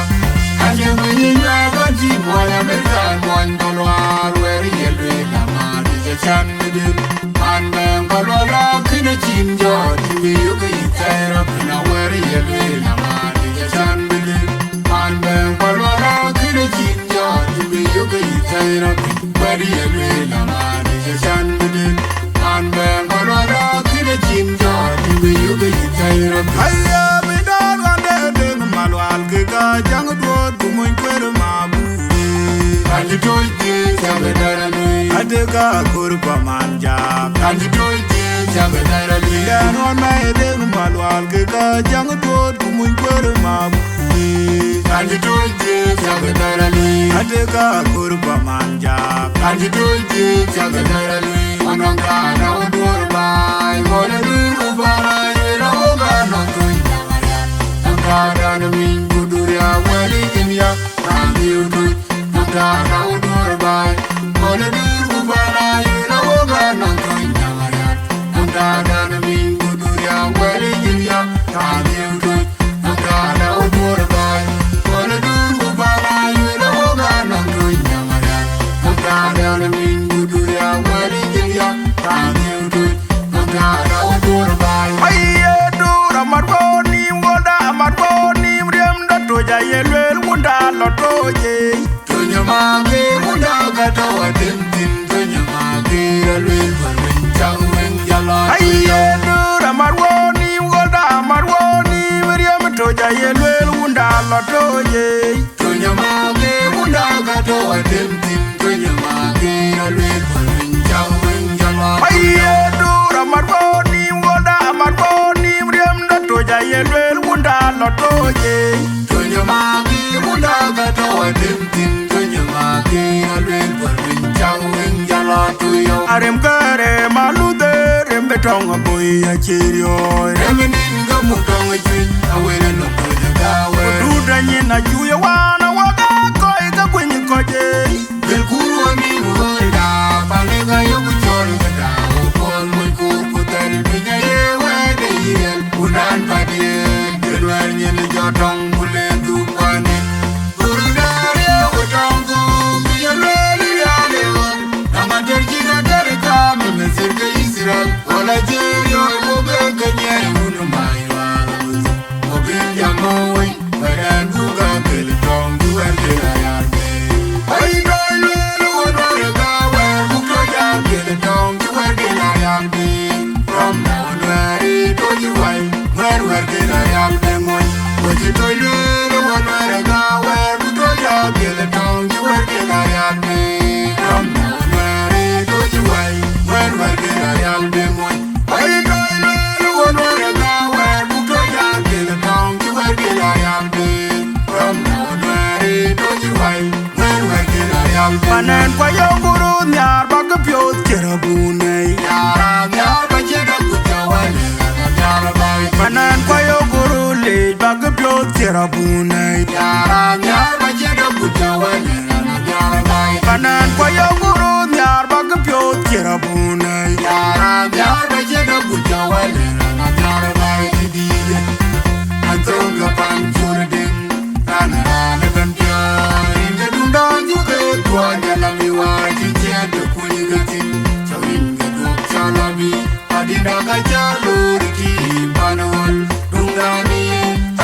Speaker 5: Anje mwenye gaji mwaya mekan mwan balwar Weri yelwe la madi jachan medin Man bang balwala kina chinjo Timi yuga itaira pina weri yelwe la madi jachan medin Man bang balwala kina chinjo Timi yuga itaira pina weri yelwe la madi jachan medin Man bang balwala kina chinjo Timi yuga itaira pina Ayya bidar gande deng malwal kika jang duot kumoy kwere mabu Kanji toite jabe dara nui Adega kurpa manjak Kanji toite jabe dara nui Dan wan mae deng malwal kika jang duot kumoy kwere mabu Kanji toite jabe dara nui Adega kurpa manjak Kanji toite jabe dara nui Manangka na udur bai Mole duru barai Ira oga nonton jamarian Nangka na minggu duria wali kimya Rambi udut Nangka na udur bai Mole duru barai Ira oga nonton jamarian Nangka na minggu duria wali kimya Rambi udut Nangka na udur bai Mole duru barai Ira oga nonton jamarian Nangka na minggu duria wali kimya Rambi udut Nangka na udur toja yelwel unda lotoye tonya mage unda gato atemtim tonya mage alwel pinjau pinjama aye dura marwoni woda marwoni mremda toja yelwel unda lotoye tonya mage unda gato atemtim tonya mage alwel pinjau pinjala tuyo arem kare malude rembe tonga boy achirio remeninga mutonga chin awena no toja gawe duda nyina juya wana waga koi ka kwenye koje del kuru ami muhoida palenga yoku chol gada okol muy kukutel pinya yewe de yel unan padie delwer nyene jotong bulen dupane urudari utongu biya leli aleon namater jina derika memezirke Israel wala jerio mobe kenye unu maywa mobe yamowe wadan buga kele tong duwer kela yarbe ay doyle wonore gawe buga jar kele tong duwer kela yarbe from now on to you why where kela yarbe moy woji doyle wonore gawe buga jar kele tong duwer kela yarbe from now on to you why where kela yarbe moy ay doyle wonore gawe buga jar kele tong duwer kela yarbe from now on to you why where kela yarbe panen kwa yonguru nyar bag pyot kerabune nyar ba jeda kutawale nyar ba panen kwa yonguru le bag pyot kerabune nyar ba jeda kutawale nyar ba panen kwa yonguru nyar bag pyot kerabune nyar ba jeda kutawale nyar ba didide antonga panchura ding ana bentia inde dundan juke tuanya la miwa jiche de kuligatin chawinga duk chalami adinda gajaluri ki banawal dungani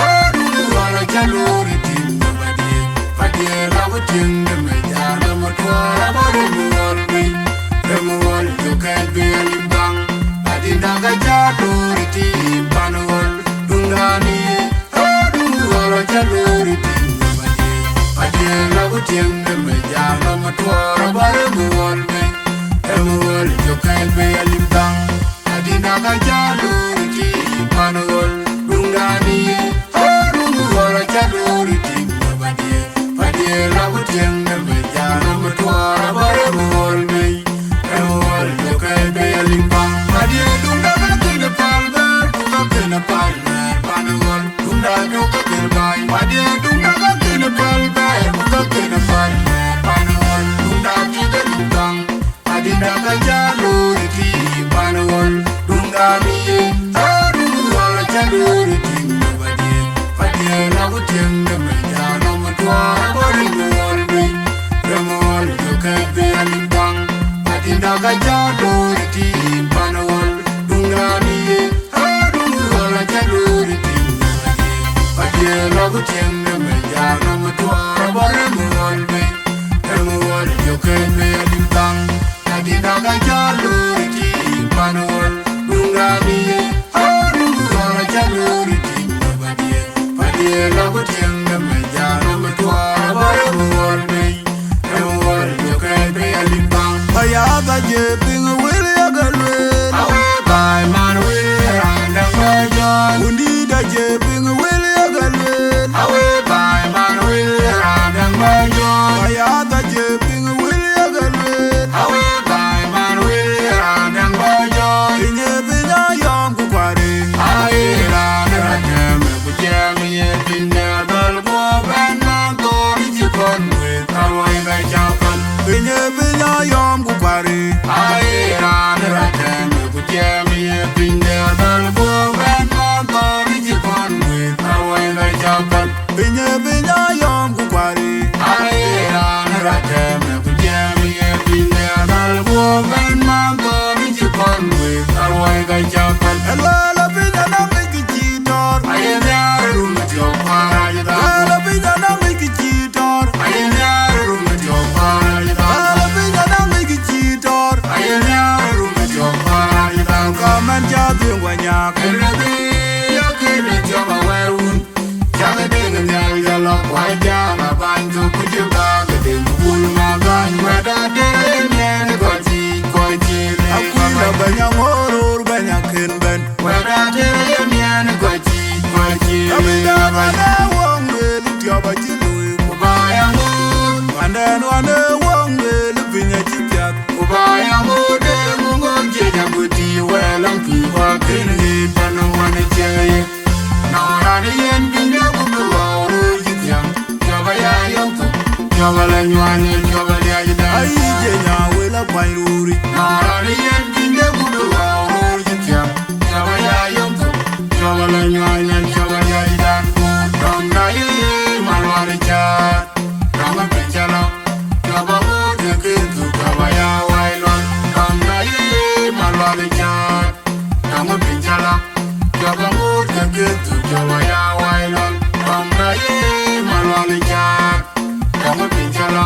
Speaker 5: adunu wala jaluri tin badie badie rawatin de mejana motwara baremuwal remuwal juke bialimbang adinda gajaluri ti banawal dungani adunu wala jaluri tin badie rawatin de mejana motwara baremuwal remuwal juke bialimbang adinda gajaluri ti banawal dungani adunu wala jaluri tin badie rawatin de mejana motwara baremuwal remuwal juke bialimbang badie dungana kina palmer kuka kina palmer banawal dungana kina bay badie dungana kina palmer kuka kina palmer banawal dungana kina dungang adinda gajaluri ti banawal dungani adunu wala jaluri tin badie rawatin de mejana motwara baremuwal remuwal juke bialimbang adinda gajaluri ti banawal dungani adunu wala jaluri tin badie rawatin de mejana motwara baremuwal remuwal juke bialimbang adinda gajaluri ti banawal dungani adunu wala jaluri tin badie rawatin de mejana motwara baremuwal remuwal juke bialimbang ayaga je ping will yagalwe awe by man will and the undi da je ping will yagalwe awe by man will and the ayaga je ping will yagalwe awe by man will and the inye binya yom ku kware aye la na jem ku jem ye binya dal go ben man to ni kon with awai ga chapan inye binya yom ku kware aye la na jem ku jem ye binya dal go ben man to ni kon with awai ga chapan inye binya yom ku kware aye la na jem ku jem ye binya dal go ben man to ni kon with awai ga chapan la binya na me kichitor aye ya rum jo kwara la binya na me kichitor aye ya rum jo kwara la binya na me kichitor aye ya rum jo kwara come and just wanya kene ya kene jo ma werun kwaja ma banjo kujuba gede bul magan wada dene goti koji akula banya ngorur banya kenben wada dene goti koji abida bana wonge lutioba jilu kubaya ngur pandan wane wonge lupinya chipyak kubaya ngode mungo jeja goti welang kiwa kene pano wane cheye Norani yen binda kubuwaru jityam Jabaya yonto Jabala nywane jabali ajida Aije nyawela pairuri Norani yen binda kubuwaru jityam Jabaya yonto Jabala nywane jabali ajida Donda yeye malwari chat Rama penchala Jabamu tekintu kabaya wailon Donda yeye malwari chat Rama penchala Jabamu tekintu kabaya wailon Donda yeye malwari chat Rama penchala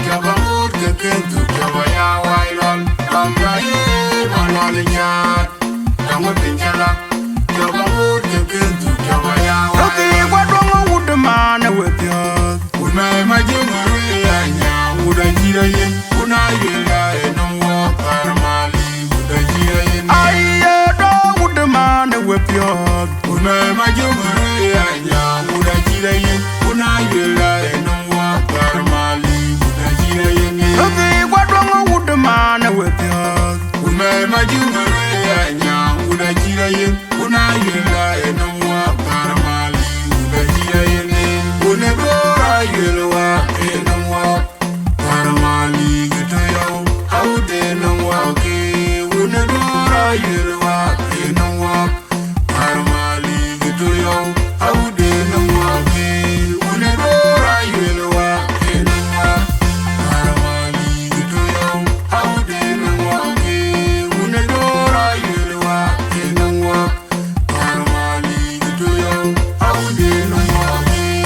Speaker 5: Jabamu tekintu kabaya wailon Donda yeye malwari chat Rama penchala Jabamu tekintu kabaya wailon Okay, what wrong with the man with you? Would my majority would I hear you? Would I hear no more paramali? Would I hear you? I don't with the man with you. Would my majority would I hear you? Would I hear no more paramali? Would I hear you? Okay, what wrong with the man with you? Would my majority would I hear you? Would I hear no more paramali? Unebora yelwa enamwa paramali gitoyo aude namwa ke unebora yelwa enamwa paramali gitoyo aude namwa ke unebora yelwa enamwa paramali gitoyo aude namwa ke unebora yelwa enamwa paramali gitoyo aude namwa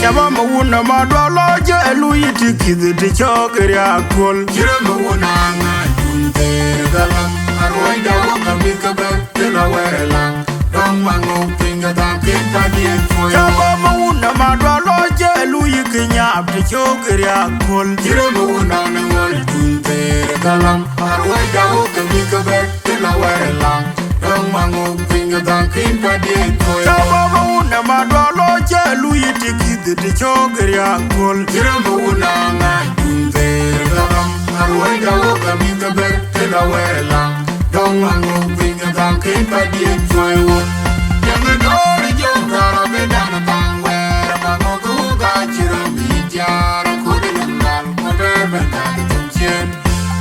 Speaker 5: Chaba mawuna madwalo jelu yitikidhi tichokiri akol Chire mawuna nga juntere galam Arwaida waka mikaber tila were lang Dong mango pinga tankin padien foyo Chaba mawuna madwalo jelu yikinyap tichokiri akol Chire mawuna nga juntere galam Arwaida waka mikaber tila were lang Dong mango pinga tankin padien foyo Chaba mawuna madwalo jelu yitikidhi tichokiri akol Chire mawuna nga juntere galam Arwaida waka mikaber tila were lang Dong mango pinga tankin padien foyo Yang dori jongkara bedana tangwere Mango kuga chiro mijara kudi nangal Kober bendani tumchen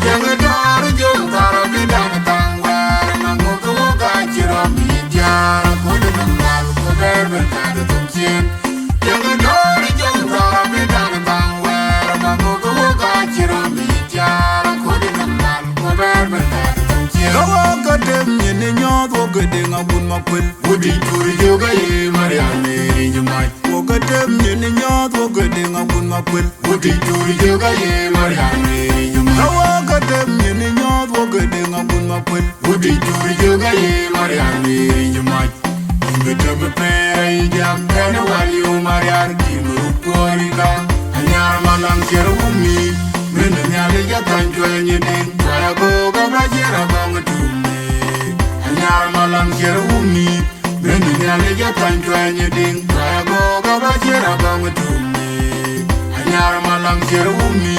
Speaker 5: Yang dori jongkara bedana tangwere Mango kuga chiro mijara kudi nangal Kober bendani tumchen Yang dori jongkara bedana tangwere Mango kuga chiro mijara kudi nangal Kober bendani tumchen Kawa kadem nyene nyod wogede ngabun makwel Wudi turi yoga ye mariane nyumai Wogadem nyene nyod wogede ngabun makwel Wudi turi yoga ye mariane nyumai Kawa kadem nyene nyod wogede ngabun makwel Wudi turi yoga ye mariane nyumai Ingetebe pera ijam kene wali umariar kimuru korika Anyar malang kero umi Mene nyale jatanjwe nyedin Kwaya goga bajera bangetume Anyar malang kero umi Mene nyale jatanjwe nyedin Kwaya goga bajera bangetume Anyar malang kero umi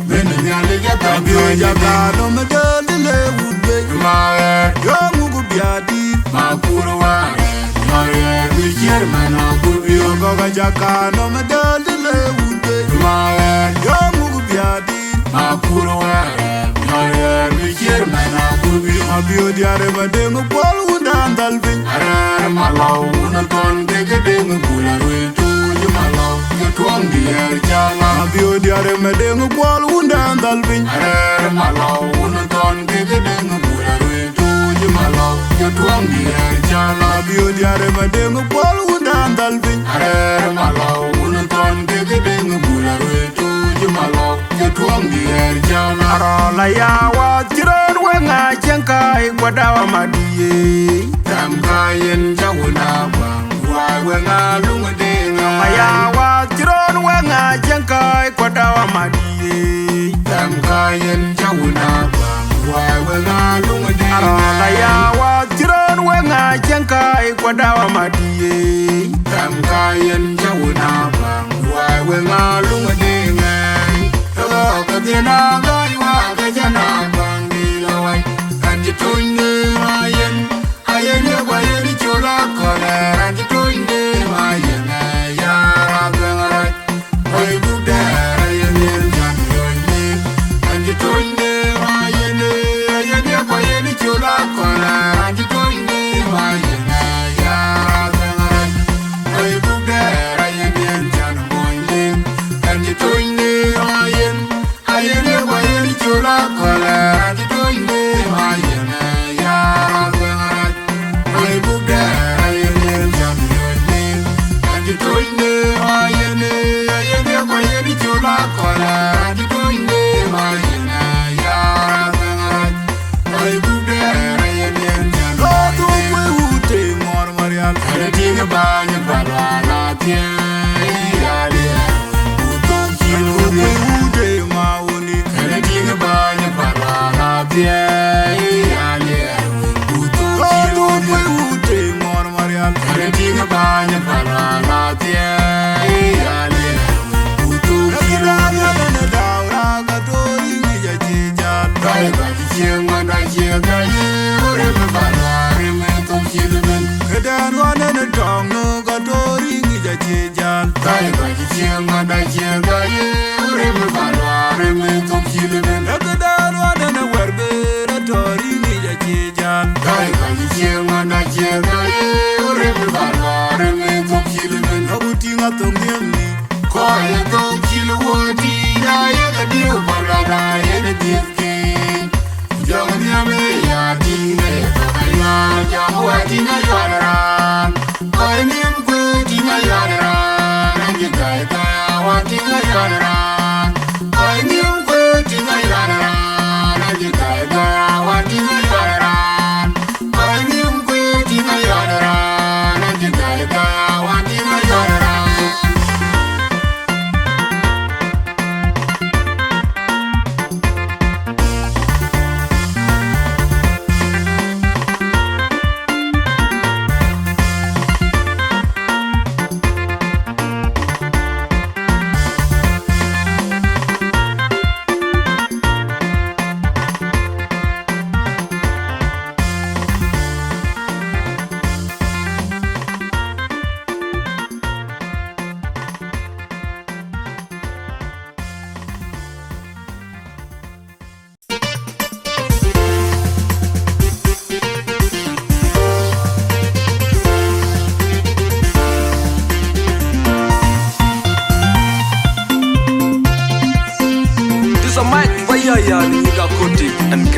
Speaker 5: Mene nyale jatanjwe nyedin Medalile wudbe Maer Yongu biadi Makuru ware Maer Wichir mana kubio Goga jakano medalile wudbe Maer Yongu biadi Makuru ware Maer Wichir mana kubio Abio diare badengu pol undan dalvin Arar malau unaton dege dengu gula ruitu Jumalau Yutuang dier jala Abio diare medengu pol undan dalvin Arar malau unaton dege dengu gula ruitu Jumalau Yutuang dier jala Abio diare medengu pol undan dalvin Arar malau unaton dege dengu gula ruitu Jumalau Yutuang dier jala Arola ya wajiran wenga jengkai kwadawa madiye Tamkayen jawuna bang Wai wenga lunga denga Maya wajiran wenga yen jawuna wa wenga lunga de arala ya wa tiron wenga janka e kwadawa madie tam ka yen jawuna wa wenga lunga de ngai to ka dina ga wa ga jana bangi lawai kanji tunne ma yen ayen ya wa yen chola kala kanji tunne ma yen ya ra ga oi buda yen yen jan yoni kanji tunne ma yen ayen ya wa yen chola kala kanji tunne ma yen ya ra ga oi buda yen yen jan yoni kanji tunne ma yen ayen ya wa yen chola kala kanji tunne ma yen ya ra ga oi buda yen yen jan yoni kanji tunne ma yen ayen ya wa yen chola kala kanji tunne ma yen ya ra ga oi buda yen yen jan lo tu we ute mor marial kare tinga banya balala tie ya le uton chilu we ute mauni kare tinga banya balala tie ya le uton chilu we ute mor marial kare tinga banya balala tie ya le uton chilu na daura ga tori ni ja jija kai ga chieng na chieng ga ye ore me balare me ton chilu men kedan wana na tong no ga tori ni ja jija kai ga chieng na chieng ga ye ore me balare me ton chilu men kedan wana na werbe na tori ni ja jija kai ga chieng na chieng ga ye ore me balare me ton chilu men abuti nga tong ni koi ton chilu wodi ya ye ga dio balala ye na dikki jang nyame ya dine ya jang wadi na yara koi nim ku di na yara nangi kai kai wadi na yara koi nim ku di na yara nangi kai kai wadi na yara koi nim ku di na yara nangi kai kai wadi na yara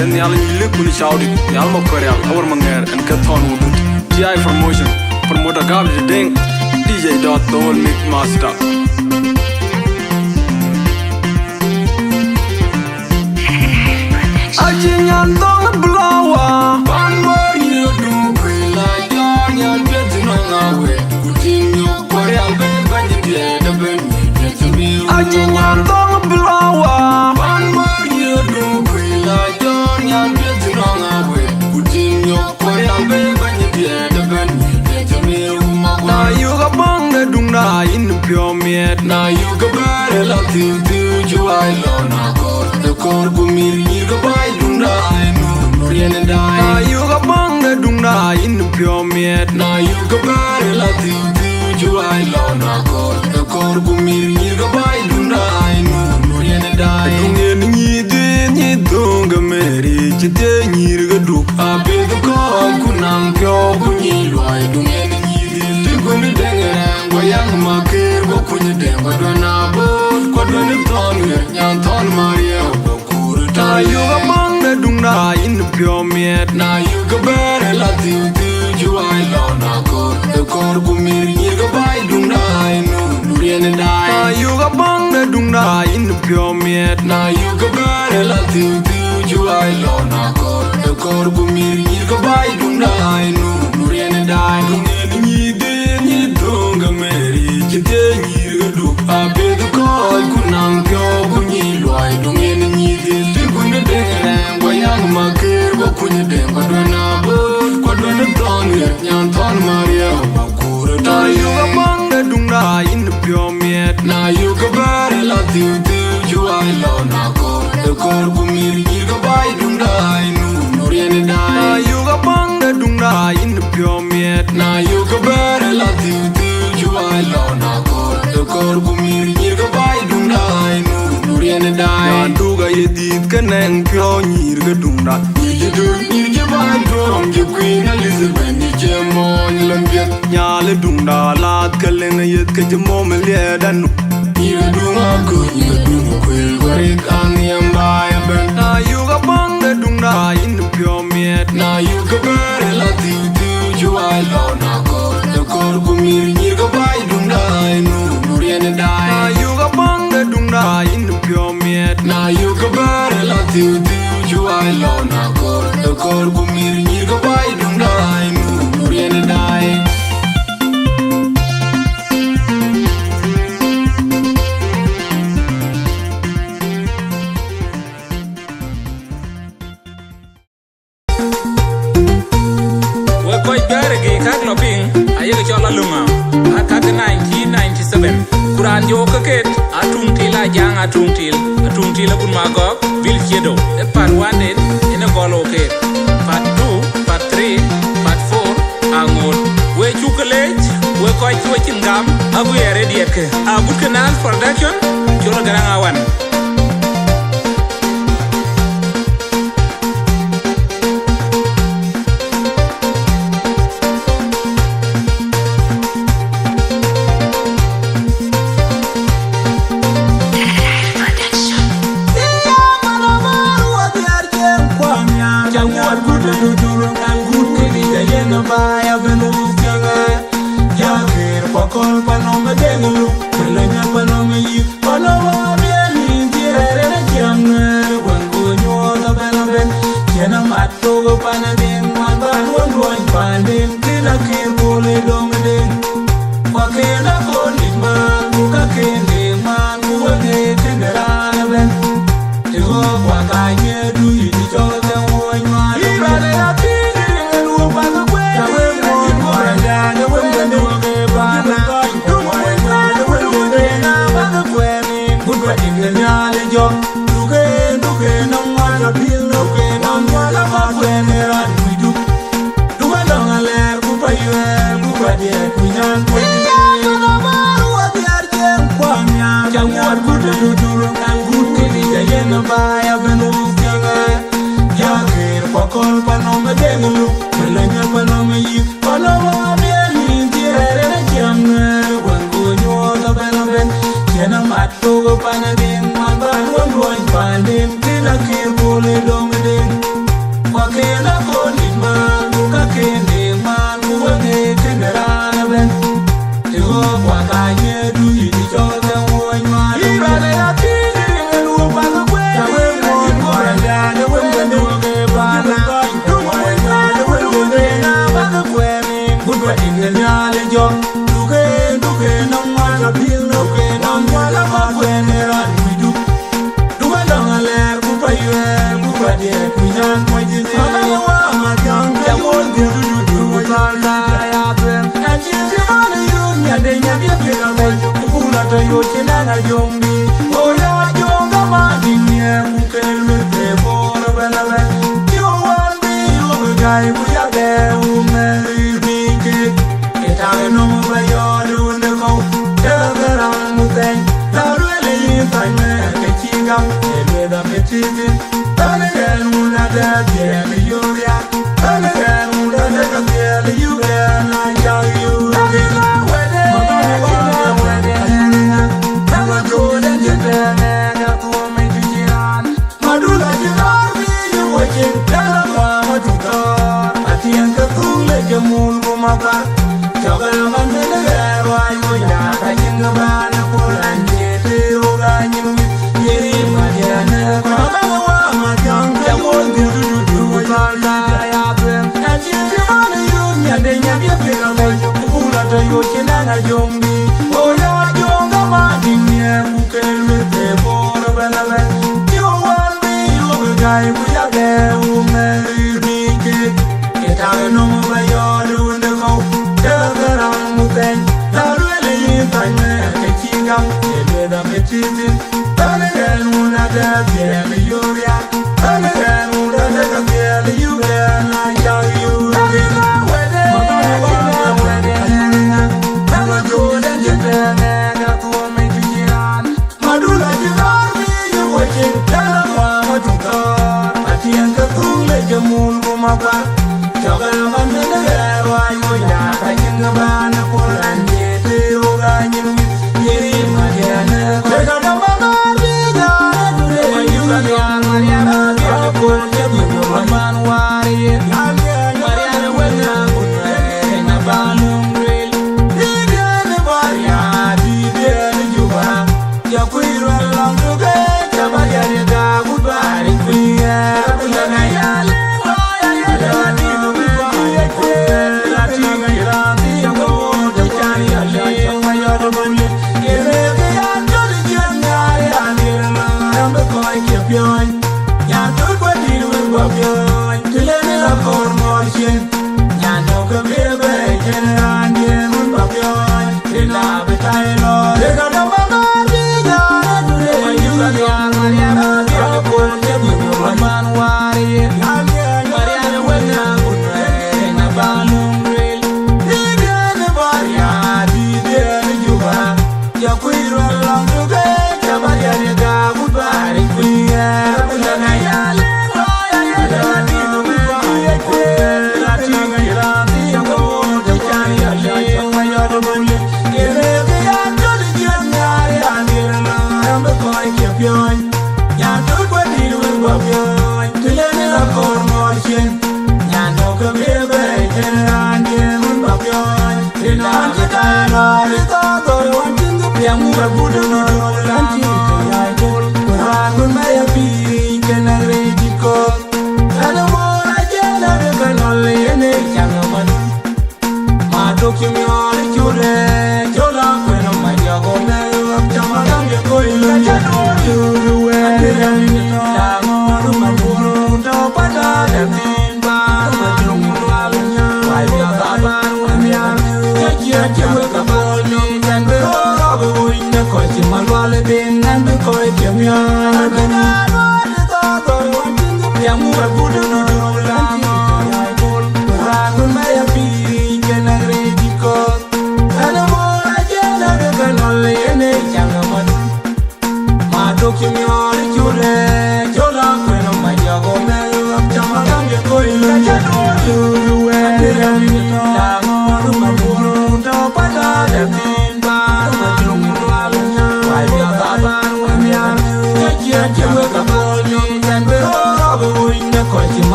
Speaker 6: and yal ni lek mun shawdi yal mo koreal awar manger and katon wudut ti promotion promoter gab de ding DJ dot the whole mix master
Speaker 5: Ajinyan dong blower Pan more you do la yon yan get no ngawe Kutinyo koreal be banyi de ben Ajinyan dong blower Pan more you do la yon yan get no ngawe Kutinyo koreal be banyi de ben Na you ga bang de dung na in pure miet Na you ga bare la tiu ju ai lo na kor de kor bu mir ni ga bai dung na ai no rien dai Na you ga bang de dung na in pure miet Na you ga bare la tiu ju ai lo na kor de kor bu mir ni ga bai dung na ai no rien dai dung ni ni dung ga meri chi te ni ga duk a be ga ko ku nang pyo bu ni lo ai dung Kuni dengere, goyang makir, go kuni dengo dona bot, go doni tongue, yan ton Maria, go kuru. Na you ga bang de dung na in pure miet, na you ga bare la tiu ju ai lo na kor, de kor bu mir ni ga bai dung na ai no, rien dai. Na you ga bang de dung na in pure miet, na you ga bare la tiu ju ai lo na kor, de kor bu mir ni ga bai dung na ai no, rien dai. Ni donga meri chite nyir du abe du ko kunang kyo kunyi loi dungen ni de you go better la tiu ju ai lo na kor kumir nyir ga bai dung dai nu rien dai na du ga yedit kaneng pyo nyir ga dung da nyir je bai drum je queen Elizabeth ni je mon lambiet nya le dung da lat kalen yet ka je mo me le dan nyir dung ko nyir dung kwel gore kan yam bai ben na you ga bang ga dung da in pyo miet na you ga better la tiu ju ai lo na kor kumir nyir ga bai dung dai nu rien dai na you ga bang ga dung dai in pyo miet na you ga better la tiu ju ai lo na kor kumir nyir ga bai dung dai nu rien dai
Speaker 7: Kuran yo kaket atung tila jang atung tila kun magok vil fiedo e part 1 den ene golo ke part 2 part 3 part 4 angot we chukalej we ko chuchin gam agu yare dieke a good canal production cholo garanga wan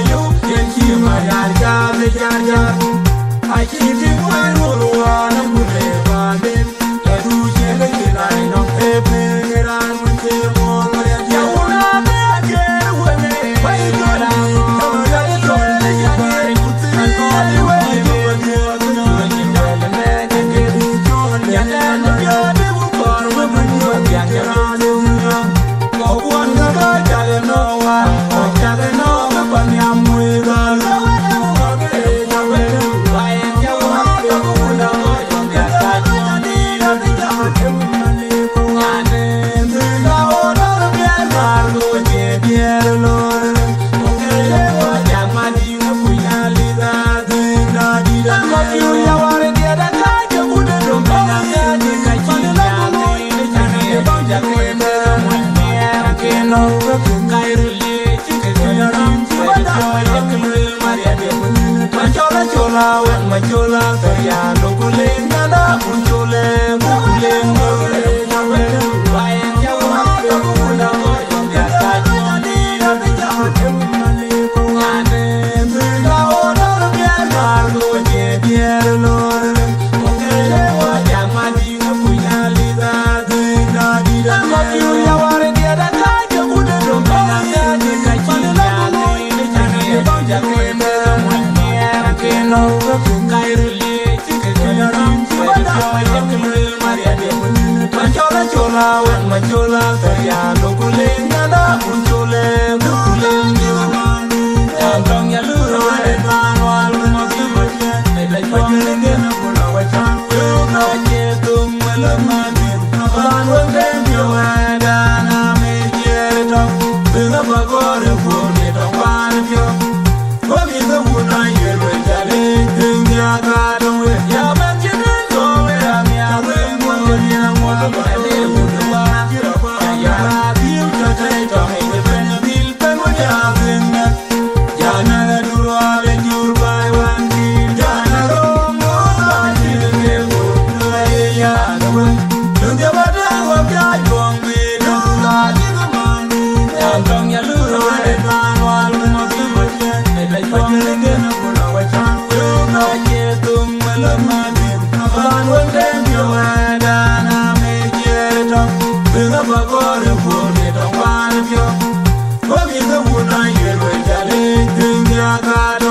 Speaker 5: you, can you my yard, I keep you one one and would live on it. I do share the line of paper and with the one. You will not get away. Why you got out? Come on, let it go. And all the way you would do the man and get it on. And then you're the one woman you are getting on. Go one, I don't know why. I don't know if I'm with her. Machola, kaya lokuling na na punchule, mukuling mukuling mukuling. Bayan jawa kumula ko yung kaya ni nabi jawa kumali ko ane. Bila orang biar malu je biar lor. Okele wajah mati punya lidah tinggal di dalam. Makiu yawari dia dah kaya udah dompetnya di kaki jali ni jangan bau jaga semua ni kena. Machola, kaya lokuling na na punchule, mukuling yuman. Tantong ya luro ay manual magsimanya. Ay pagkaling na pula wachan yuka jetum malamanin. Banwan kembyo ada na mejeto. Binga pagore puni tongwan pyo. Komi sa wuna yelo jale. Ingya kadong ya manjinin kowe amya wengwa nina mwa bale. God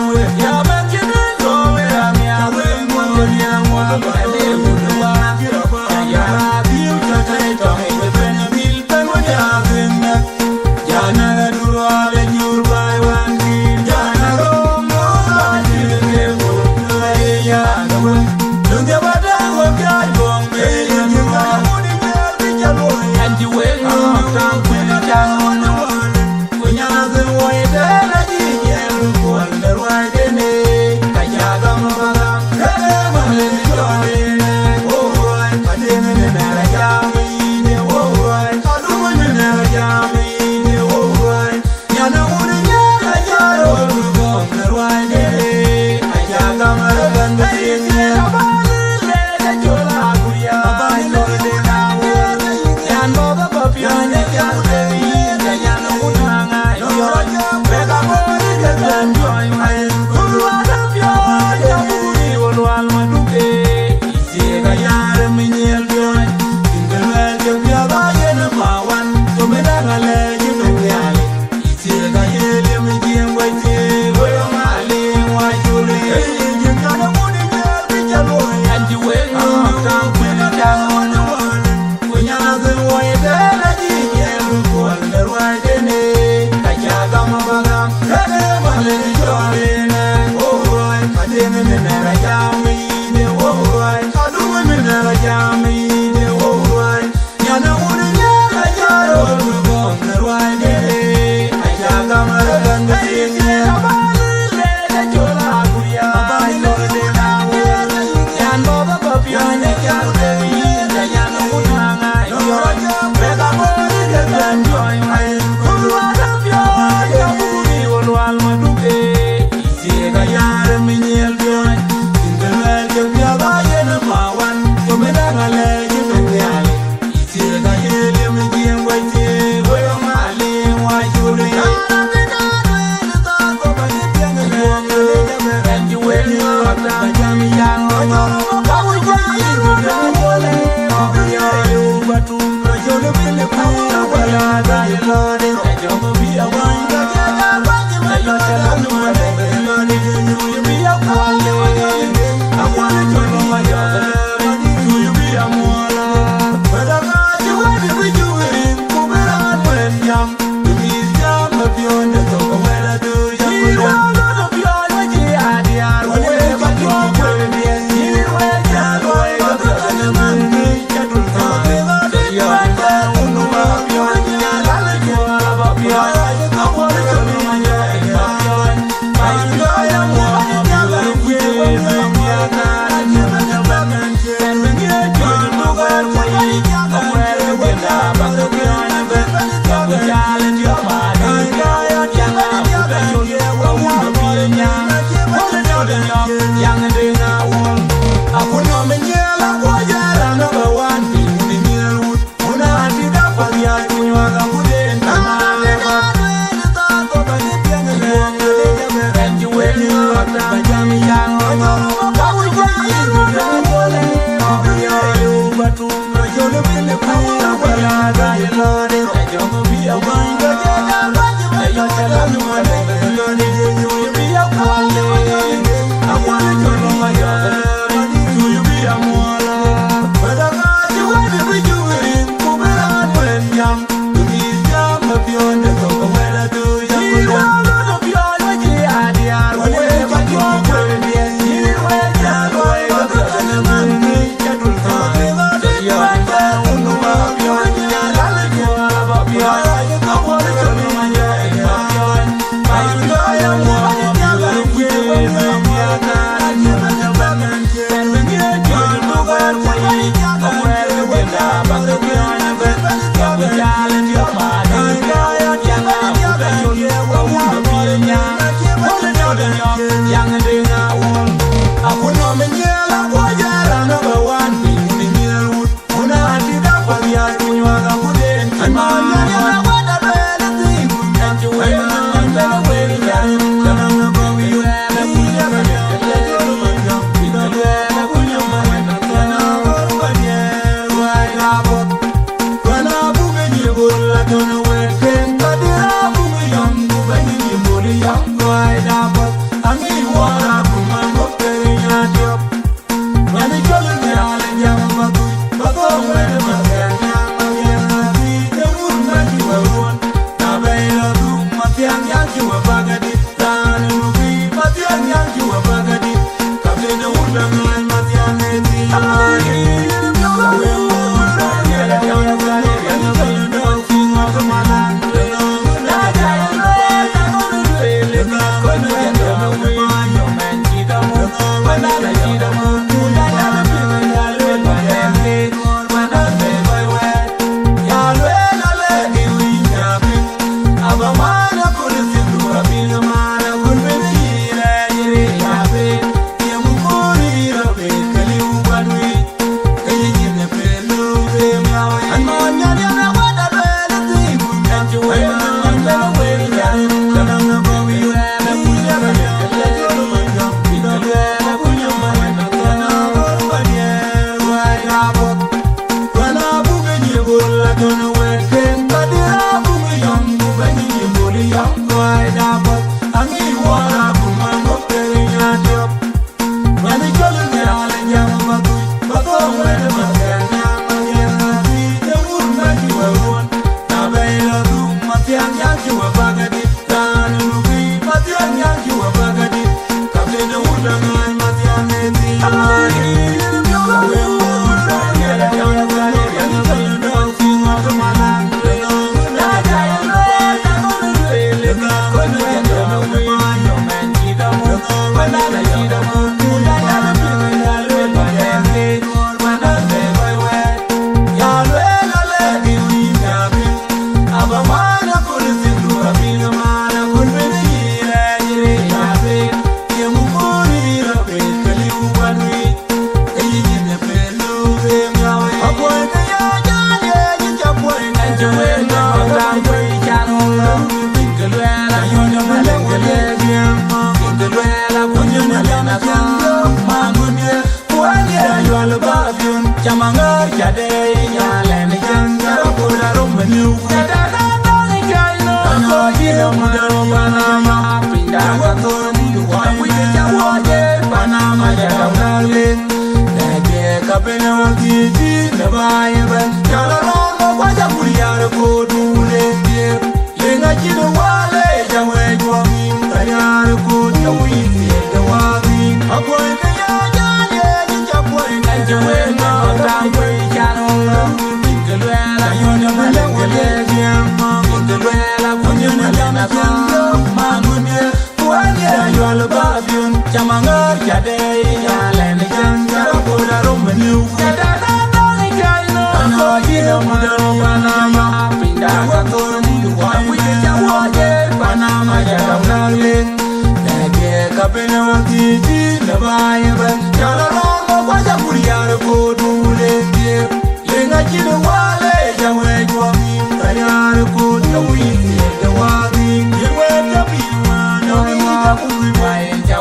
Speaker 5: Why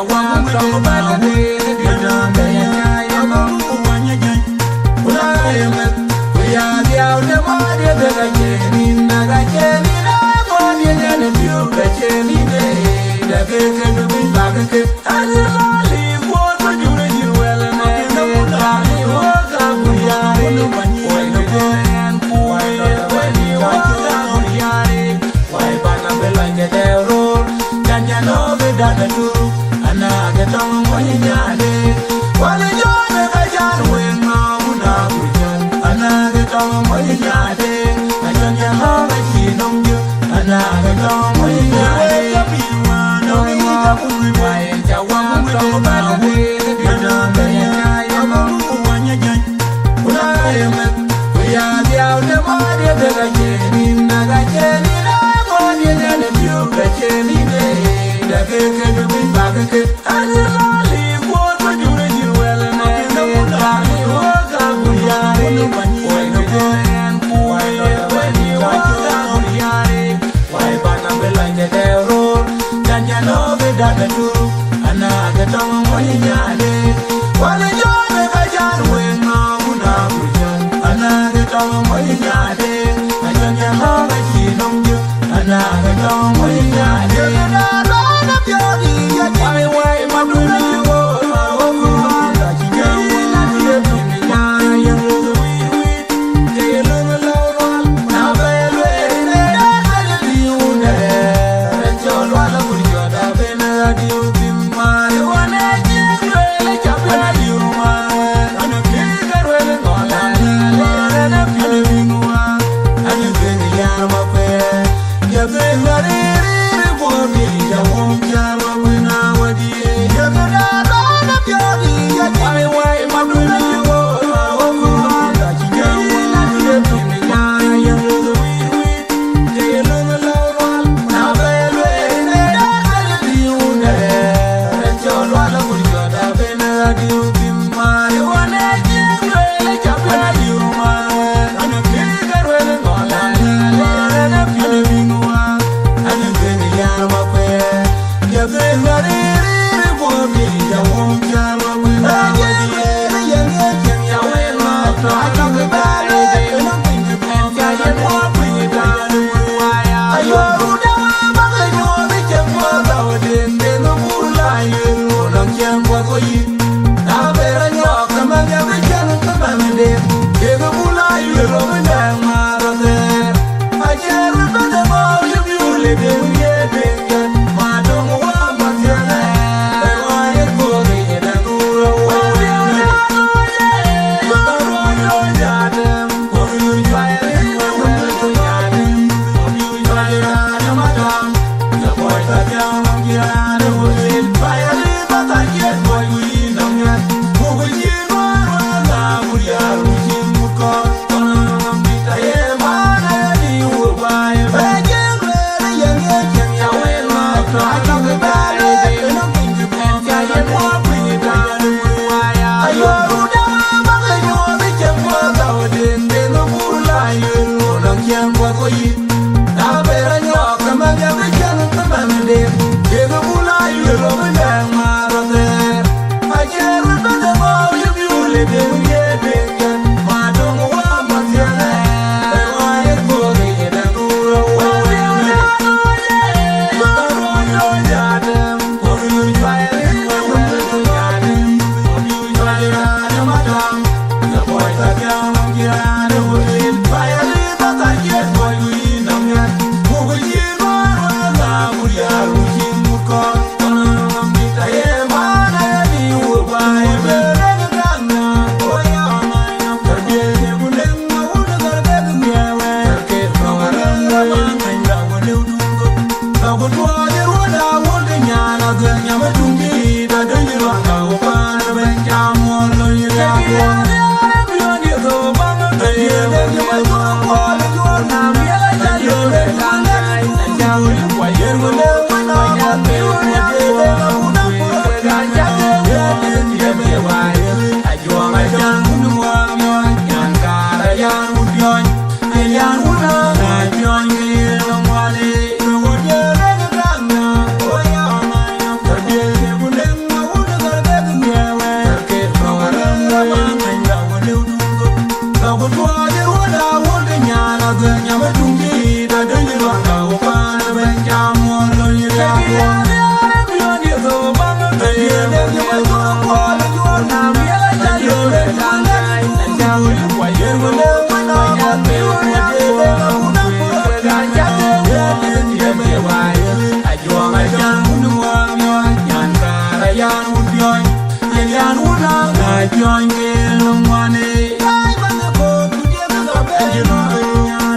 Speaker 5: yan una ngai pion ke longwane ai bana ko kuje ga be no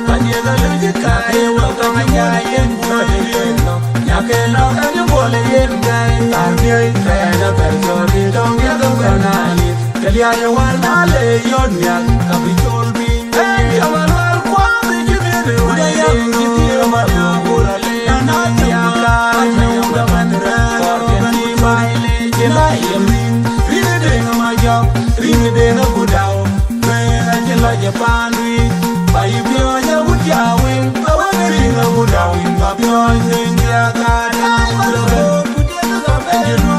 Speaker 5: pa ye ga le ka e wa ka nya yen ko de no ya ke no ka ni bo le yen gai tar ye ka da per jo di dong ya ga ka na ni ke ya ye wa na le yon ya ka bi chol bi ai amal kwa bi ji bi de wa ya ni ti ma do ko le na ya ka nya ga man ra ko ni bai le je na yemin ri de ma jo ri de na bu dao be na je la je pan ri bai bi o ya bu ja we ba wa ri na bu dao ba bi o ni ya ka na bu do ku de na be je no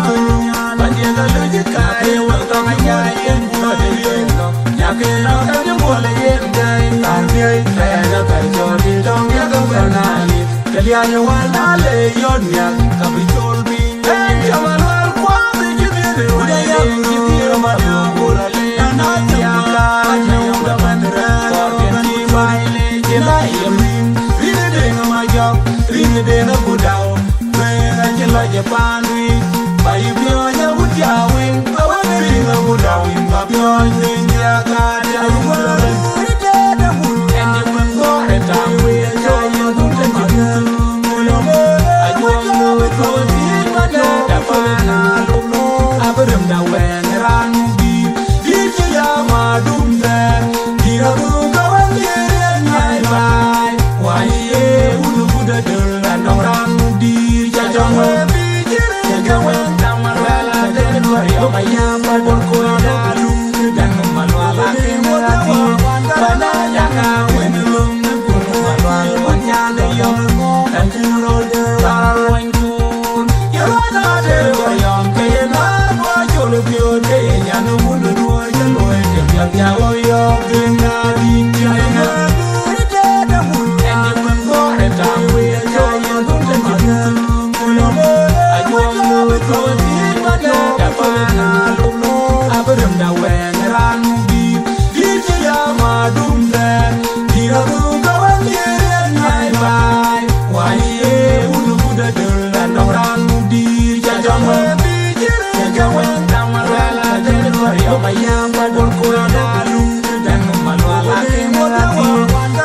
Speaker 5: ba je ga le je ka e wa ka ma ya yen ko de no ya ke na ka ni mo le yen dai tar bi be na per jo di dong ya ga ba na ni ke ya ya wa na le yon ya ka bi chol bi ya ma na kwa bi ji bi de wa ya ni ti ma do ko le na ya ka nya ga man ra ko ni bai le je na yemin ri de ma jo ri de na bu dao be na je la je pan ri bai bi o ya bu ja we ba wa ri na bu dao ba bi o ni ya ka ja yu la ri de na bu en ni man go re ta we ja yu du de ma mo lo a ju mo ko ti ma da pa na lu no a bu dum da we ran bi ji ya ma dum de di ra bu ka wa ni nyai bai wa ye u lu bu da de la no ran di ja jong we bi ji re ga we da ma la de no ri o ma ya ma bon ko da lu dan ma lo la ke mo da ti ba na ya ka we ni lu ku ma lo wa nya de yo dan ji ro de ra ro ku ya na de ko yo ke na mo jo lu bi o de ya no mu lu no ya lo e ke ya ya o yo de na di ti na ri de de mu en ni man go re ta we ya ya du de ma mu lo a ju mo ko ti ma da pa na lu no a bu dum da we ran bi ji ya ma dum de di ra bu ka wa ni nyai bai wa ye u lu bu da de la no ran di ja jong we bi ji re ga we da ma la de no ri o ma ya ma bon ko da lu dan ma lo la ke mo da ti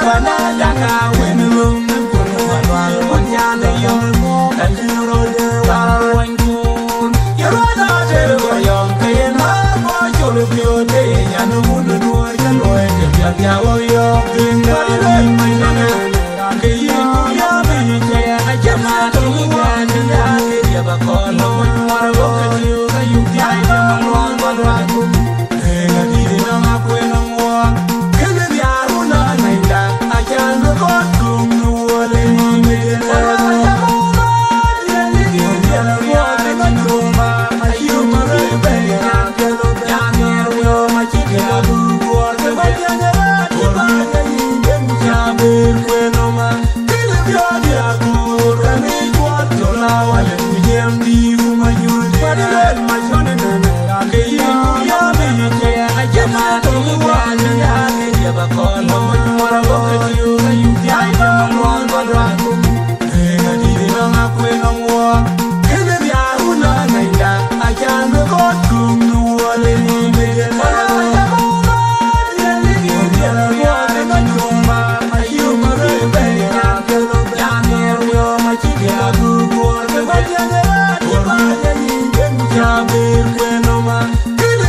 Speaker 5: wa na ya ka we ni lu ku ma lo wa nya de yo dan ji ro de ra ro ku ya ra da de ko yo ke na mo jo lu bi o de ya no mu lu no ya lo e ke ya ya o yo din na ni mai na na ke yi ku ya bi ke na ja ma to ga ni ya ke ya ba ko lo mo ra bo ke yu ka yu ya ja ma lo ba ra ku e ga di na ma ku na mo ke ne ya ru na na da a ja no ko ku no le ni me na ya mo ma ya ni ki ya na ya be na ku ma a yu ma re be ya ke lo ya ni ru yo ma chi ke la bu ko ke ba ya na ti ba ya ni ke mu ja be ku no ma ke le ya ya ku ra ni ku to la wa le ku yem di ku ma yu de pa de ma cho ne na na ke yi ku ya be ke a ja ma to wa ni ya ke ya ba ko lo mo ra bo ke yu ka yu ya ja ma lo ba ra ku e ga di na ma ku no wa ke le ya ru na na da a ja no ko ku no wa le ni me de na ya mo ma ya ni ki ya ya be na ku ma a yu ma re be ya ke lo ya ni ru yo ma chi ya ku ko ke ba ya na ti ba ya ni ke mu ja be ku no ma ke le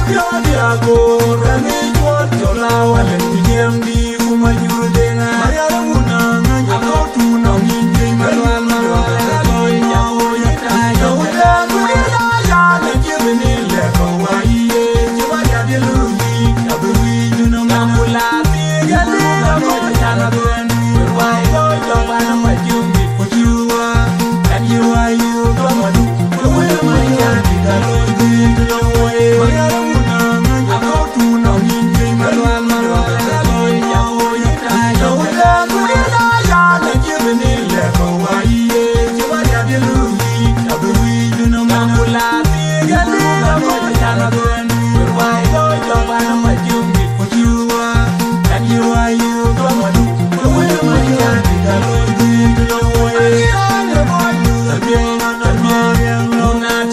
Speaker 5: ya ko ra ni ko to la wa le ku yem di ku ma yu de na ya ru na na ya ko tu no ni ke ma la ma la ko ya o ya ta yo da ku ya ya le ke ni le ko wa ye je ba ya de lu ni ya bu wi no ma mu la ti ga ni na ko ya na bu ni wa yo yo ba na ma ju mi ko ju wa and you are you ko ma du ko wa ma ya di ga lu di no we ma ya ru na na ya ko tu no ni ke ma la ma la ko ya o ya ta yo da ku ya ya le ke ni le ko wa ye je ba ya de lu ni ya bu wi no ma mu la ti ga ni na ko ya na bu ni wa yo yo ba na ma ju mi ko ju wa and you are you ko ma du ko wa ma ya di ga lu di no we na na na na na na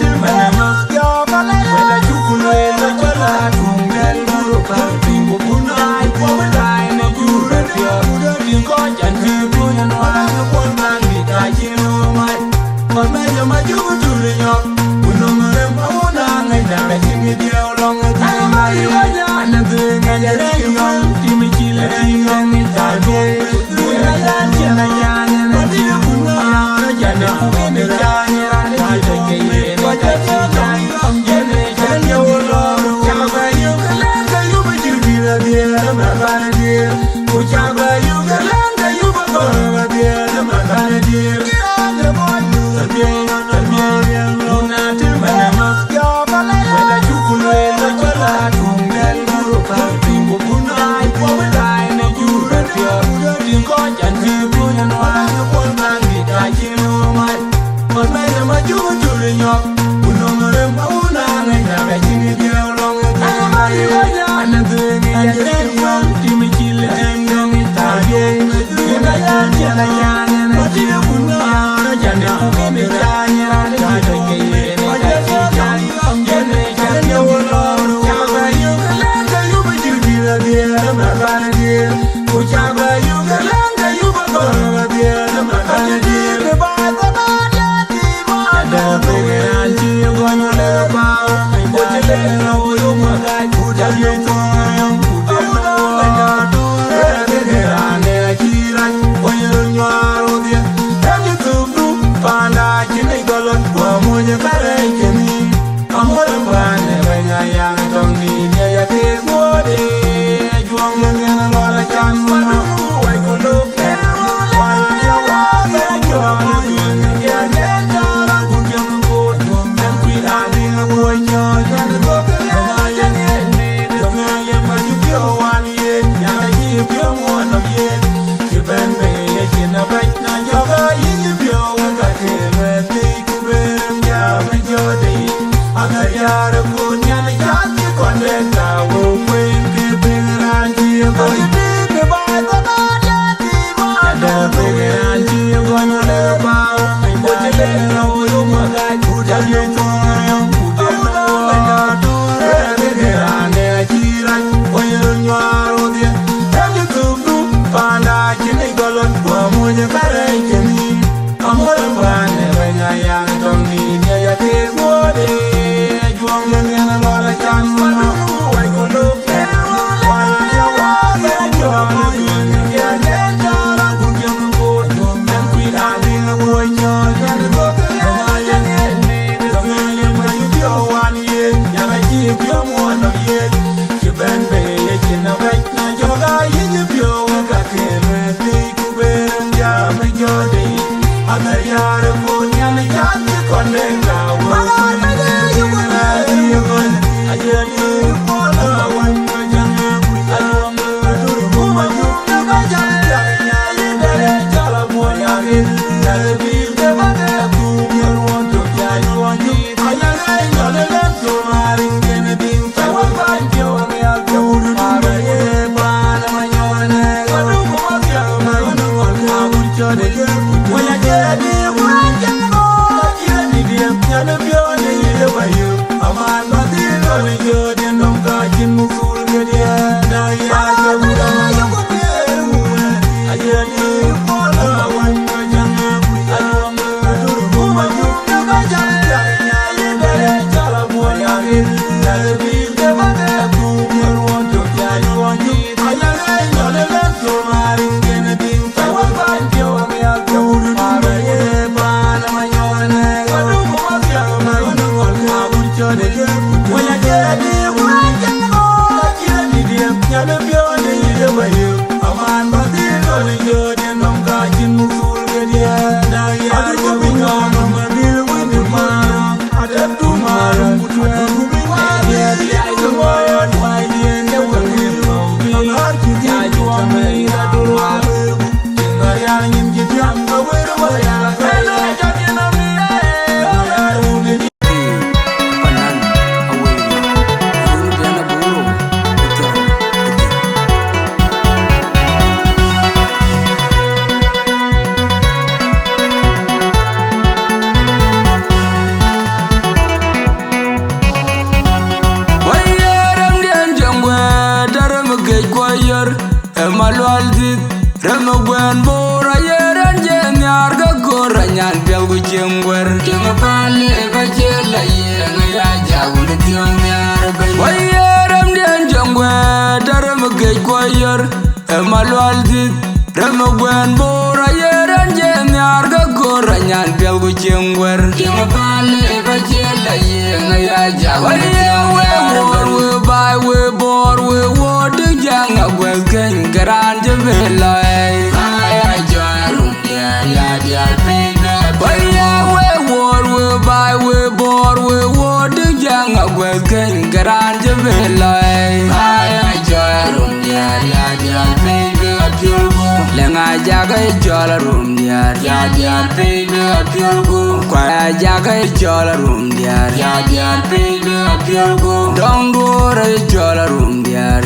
Speaker 2: Don't go to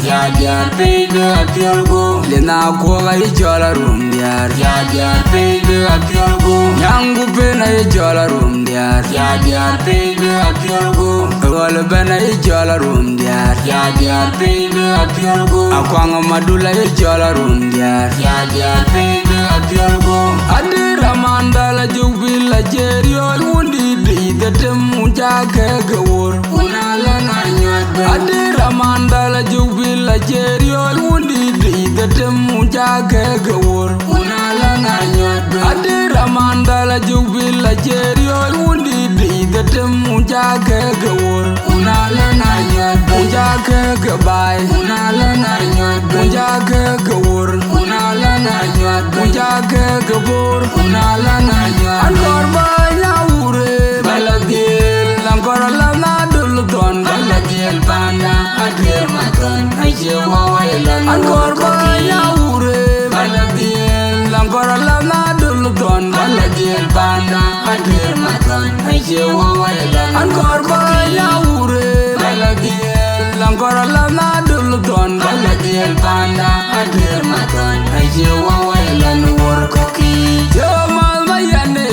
Speaker 2: ya diar baby apiogo
Speaker 8: Lena kuoga ijola room diar
Speaker 2: ya diar baby apiogo
Speaker 8: Nyangu pena ijola room diar
Speaker 2: ya diar baby apiogo
Speaker 8: Wala bena ijola room diar
Speaker 2: ya diar baby apiogo
Speaker 8: Akwanga madula ijola room diar
Speaker 2: ya diar baby apiogo
Speaker 8: Adira mandala jubila jerio Wundi di the temu jake gawur
Speaker 2: unala na nyadbe
Speaker 8: Adira mandala jubila jerio Wundi di the temu jake gawur
Speaker 2: unala na nyadbe
Speaker 8: Adira mandala jubila jerio Wundi di the temu jake gawur
Speaker 2: unala na nyadbe
Speaker 8: Jake gabai
Speaker 2: unala na nyadbe
Speaker 8: Jake gawur
Speaker 2: unala na nyadbe
Speaker 8: Jake gabur
Speaker 2: unala na nyadbe
Speaker 8: Angkor banya ure
Speaker 2: balagil
Speaker 8: Langkor lana duluton
Speaker 2: balagil bana adir maton aje wawailan
Speaker 8: Angkor banya ure
Speaker 2: balagil
Speaker 8: Langkor lana duluton
Speaker 2: balagil bana adir maton aje wawailan
Speaker 8: Angkor banya ure
Speaker 2: balagil
Speaker 8: Langkor lana duluton
Speaker 2: balagil bana adir maton aje wawailan warkoki
Speaker 8: Jamal mayane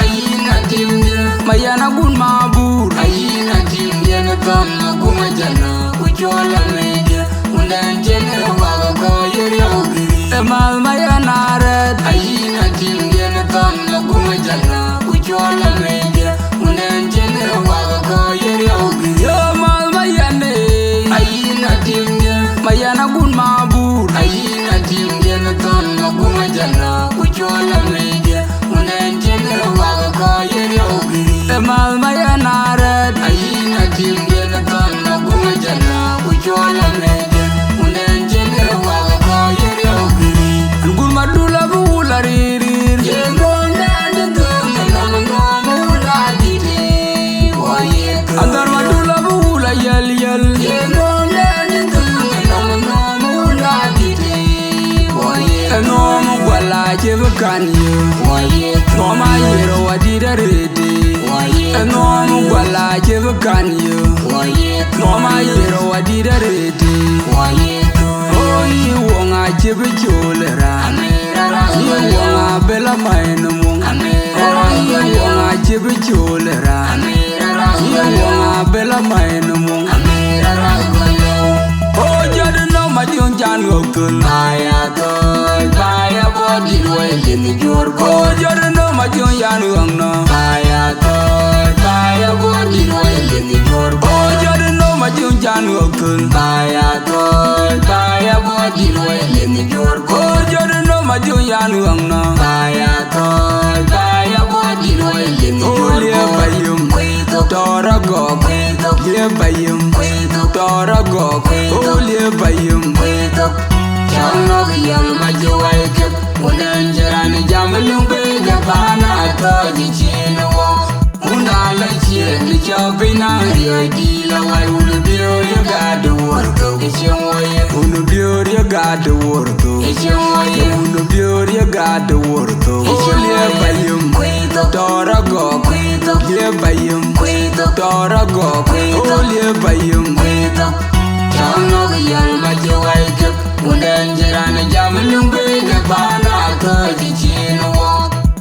Speaker 2: ayina timnya
Speaker 8: Mayana gun mabur
Speaker 2: ayina timnya na tom guma jana kujola media undan jene waga ko yeri ogiri
Speaker 8: Jamal mayana red
Speaker 2: ayina timnya na tom guma jana kujola media undan jene waga ko yeri ogiri
Speaker 8: Jamal mayane
Speaker 2: ayina timnya
Speaker 8: Mayana gun mabur
Speaker 2: ayina timnya na tom guma jana kujola media undan jene waga ko yeri ogiri
Speaker 8: Jamal mayana red
Speaker 2: ayina timnya na tom guma jana kujola media undan jene waga ko yeri ogiri
Speaker 8: Angul madula bula ririr Andar madula bula yel yel Enomu gwala jebukan ye Noma yero wadida rede Enomu gwala jebukan ye Noma yero wadida rede Oyi wonga jebu cholera Yi wonga bela mainumu Oyi wonga jebu cholera Yi wonga bela mainumu Oh jadu no majung jan gokul
Speaker 2: Baya body way in the Jorgo.
Speaker 8: Oh jadu no majung jan gongno
Speaker 2: Baya body way in the Jorgo.
Speaker 8: Oh jadu no majung jan gokul
Speaker 2: Baya body way in the Jorgo.
Speaker 8: Oh jadu no majung jan gongno
Speaker 2: Baya body way in the
Speaker 8: Oh liye bayum Tora gok Liye bayum Tora gok Oh liye bayum
Speaker 2: Chano yang maju wake Mudan jarani jamalung bega bana atoji chino Undala chini chopina Rio dila wai unu biyo you got the work Ishing way
Speaker 8: Unu biyor ya gada wordo
Speaker 2: Ishing way
Speaker 8: Unu biyor ya gada wordo Oh liye bayum Tora gok Liye bayum Tora gok Oh liye bayum
Speaker 2: Chano yang maju wake Mudan jarani jamalung bega bana atoji chino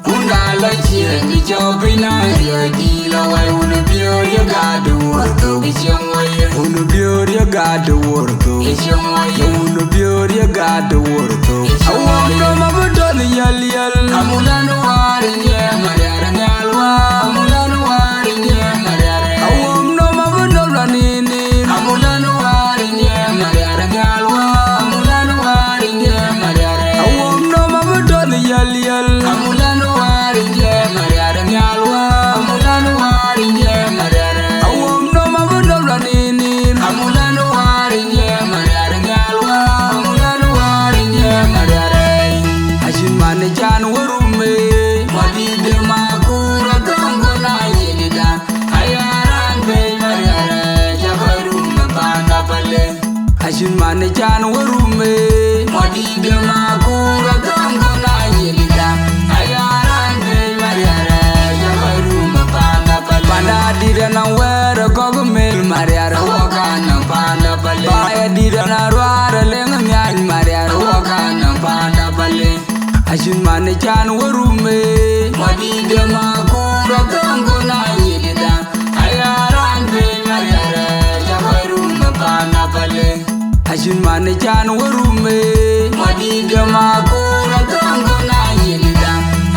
Speaker 2: Undala chini chopina Rio dila wai unu biyo you got the work Ishing way
Speaker 8: Unu biyor ya gada wordo
Speaker 2: Ishing way
Speaker 8: Unu biyor ya gada wordo Awondo mabudon yal yal
Speaker 2: Amulanu warinye mariara nyalwa Amulanu warinye mariara
Speaker 8: Awondo mabudon lanini
Speaker 2: Amulanu warinye mariara nyalwa Amulanu warinye mariara
Speaker 8: Awondo mabudon yal yal
Speaker 2: Amulanu warinye mariara nyalwa Amulanu warinye mariara
Speaker 8: Awondo mabudon lanini
Speaker 2: Amulanu warinye mariara nyalwa Amulanu warinye mariara
Speaker 8: Ashin mane jan warume
Speaker 2: Madide makura dongo na yedida Ayaran be mariara Jabarum banda pale
Speaker 8: Ashin mane jan warume
Speaker 2: Madide makura dongo na yedida Ayaran be mariara Jabarum banda pale
Speaker 8: Banda dida na wera kogo mel mariara
Speaker 2: Wakana banda pale
Speaker 8: Baya dida na rwa mane chan warume madi de makura gango na yida ayaran be mayara jabarum pana pale ashin mane chan warume madi de makura gango na yida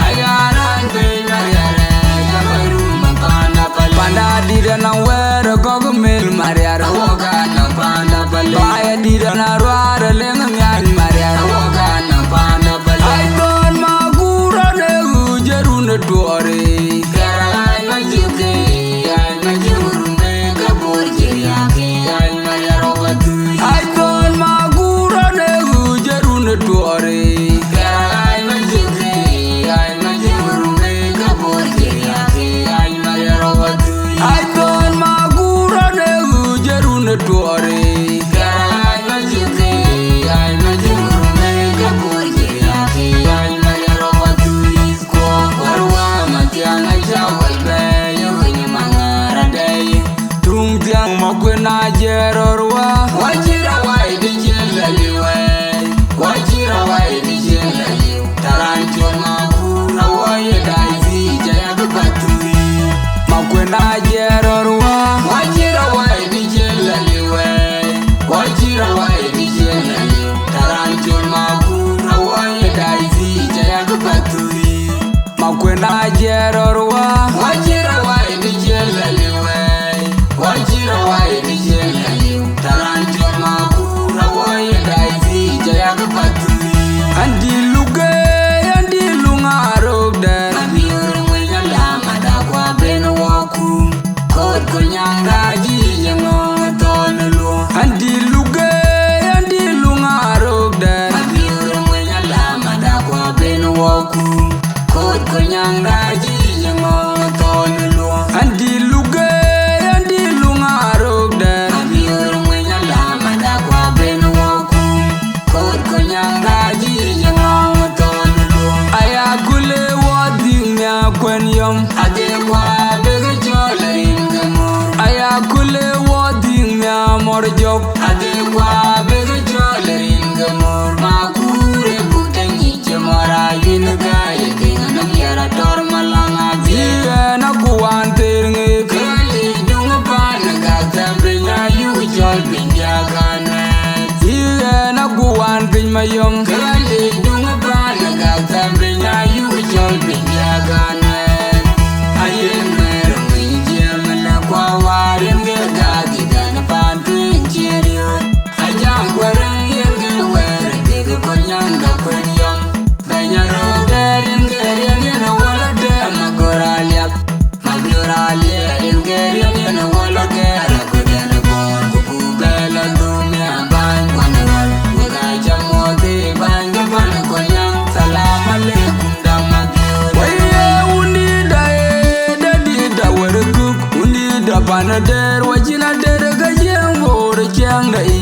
Speaker 8: ayaran be mayara jabarum pana pale panda dida na wera gogo mel mariara woga na pana pale baya dida na rwara lenga nyan mariara woga na pana pale I don magura ne ujeruna tuore kara ay majuke ay majurume kaborje yake ay mayaro batu I don magura ne ujeruna tuore kara ay majuke ay majurume kaborje yake ay mayaro batu I don magura ne ujeruna tuore kara ay majuke ay majurume kaborje yake ay mayaro batu ko warwa matianga jawal be yoni mangara day tung tiang magwena jerorwa wajira wai di jelaliwe wajira wai di jelali taranjo magura waye daizi jaya batu magwena jerorwa wajira wai di jelaliwe wajira wai di jelali taranjo magura waye daizi jaya batu magwena jerorwa wajira wai di jelaliwe wajira wai di jelali taranjo magura waye daizi jaya batu andi luge andi lungaro der mabiur mwenya lama da kwa beno waku kod kunyanga ji yengo tonlu andi luge andi lungaro der mabiur mwenya lama da kwa beno waku kod kunyanga ji yengo tonlu andi luge andi lungaro der mabiur mwenya lama da kwa beno waku kod kunyanga ji yengo tonlu ayakule wadi mya kwenyom ade kwa bege jole ingemo ayakule wadi mya morjob ade kwa bege jole ingemo makure butengi chemara yinga yedinga yara tor malanga diga na kuwan ternge kali dunga pana gata brinya yu jol binya kana diga na kuwan pinmayom kali dunga pana gata brinya yu jol binya kana ayen mero ngijem na kwa warin ge gadi dan pantu injirio ajam kwarang yenge were diga konyanga kwenyom banya roderin gerien yena wala de magoralia ingerian yena wala gera kudena bon kubela dumya ban kwanwal waga jamode banga ban konyang salam aleikum damagior waye unida da warguk unida banader wajina der gajeng bor jang dai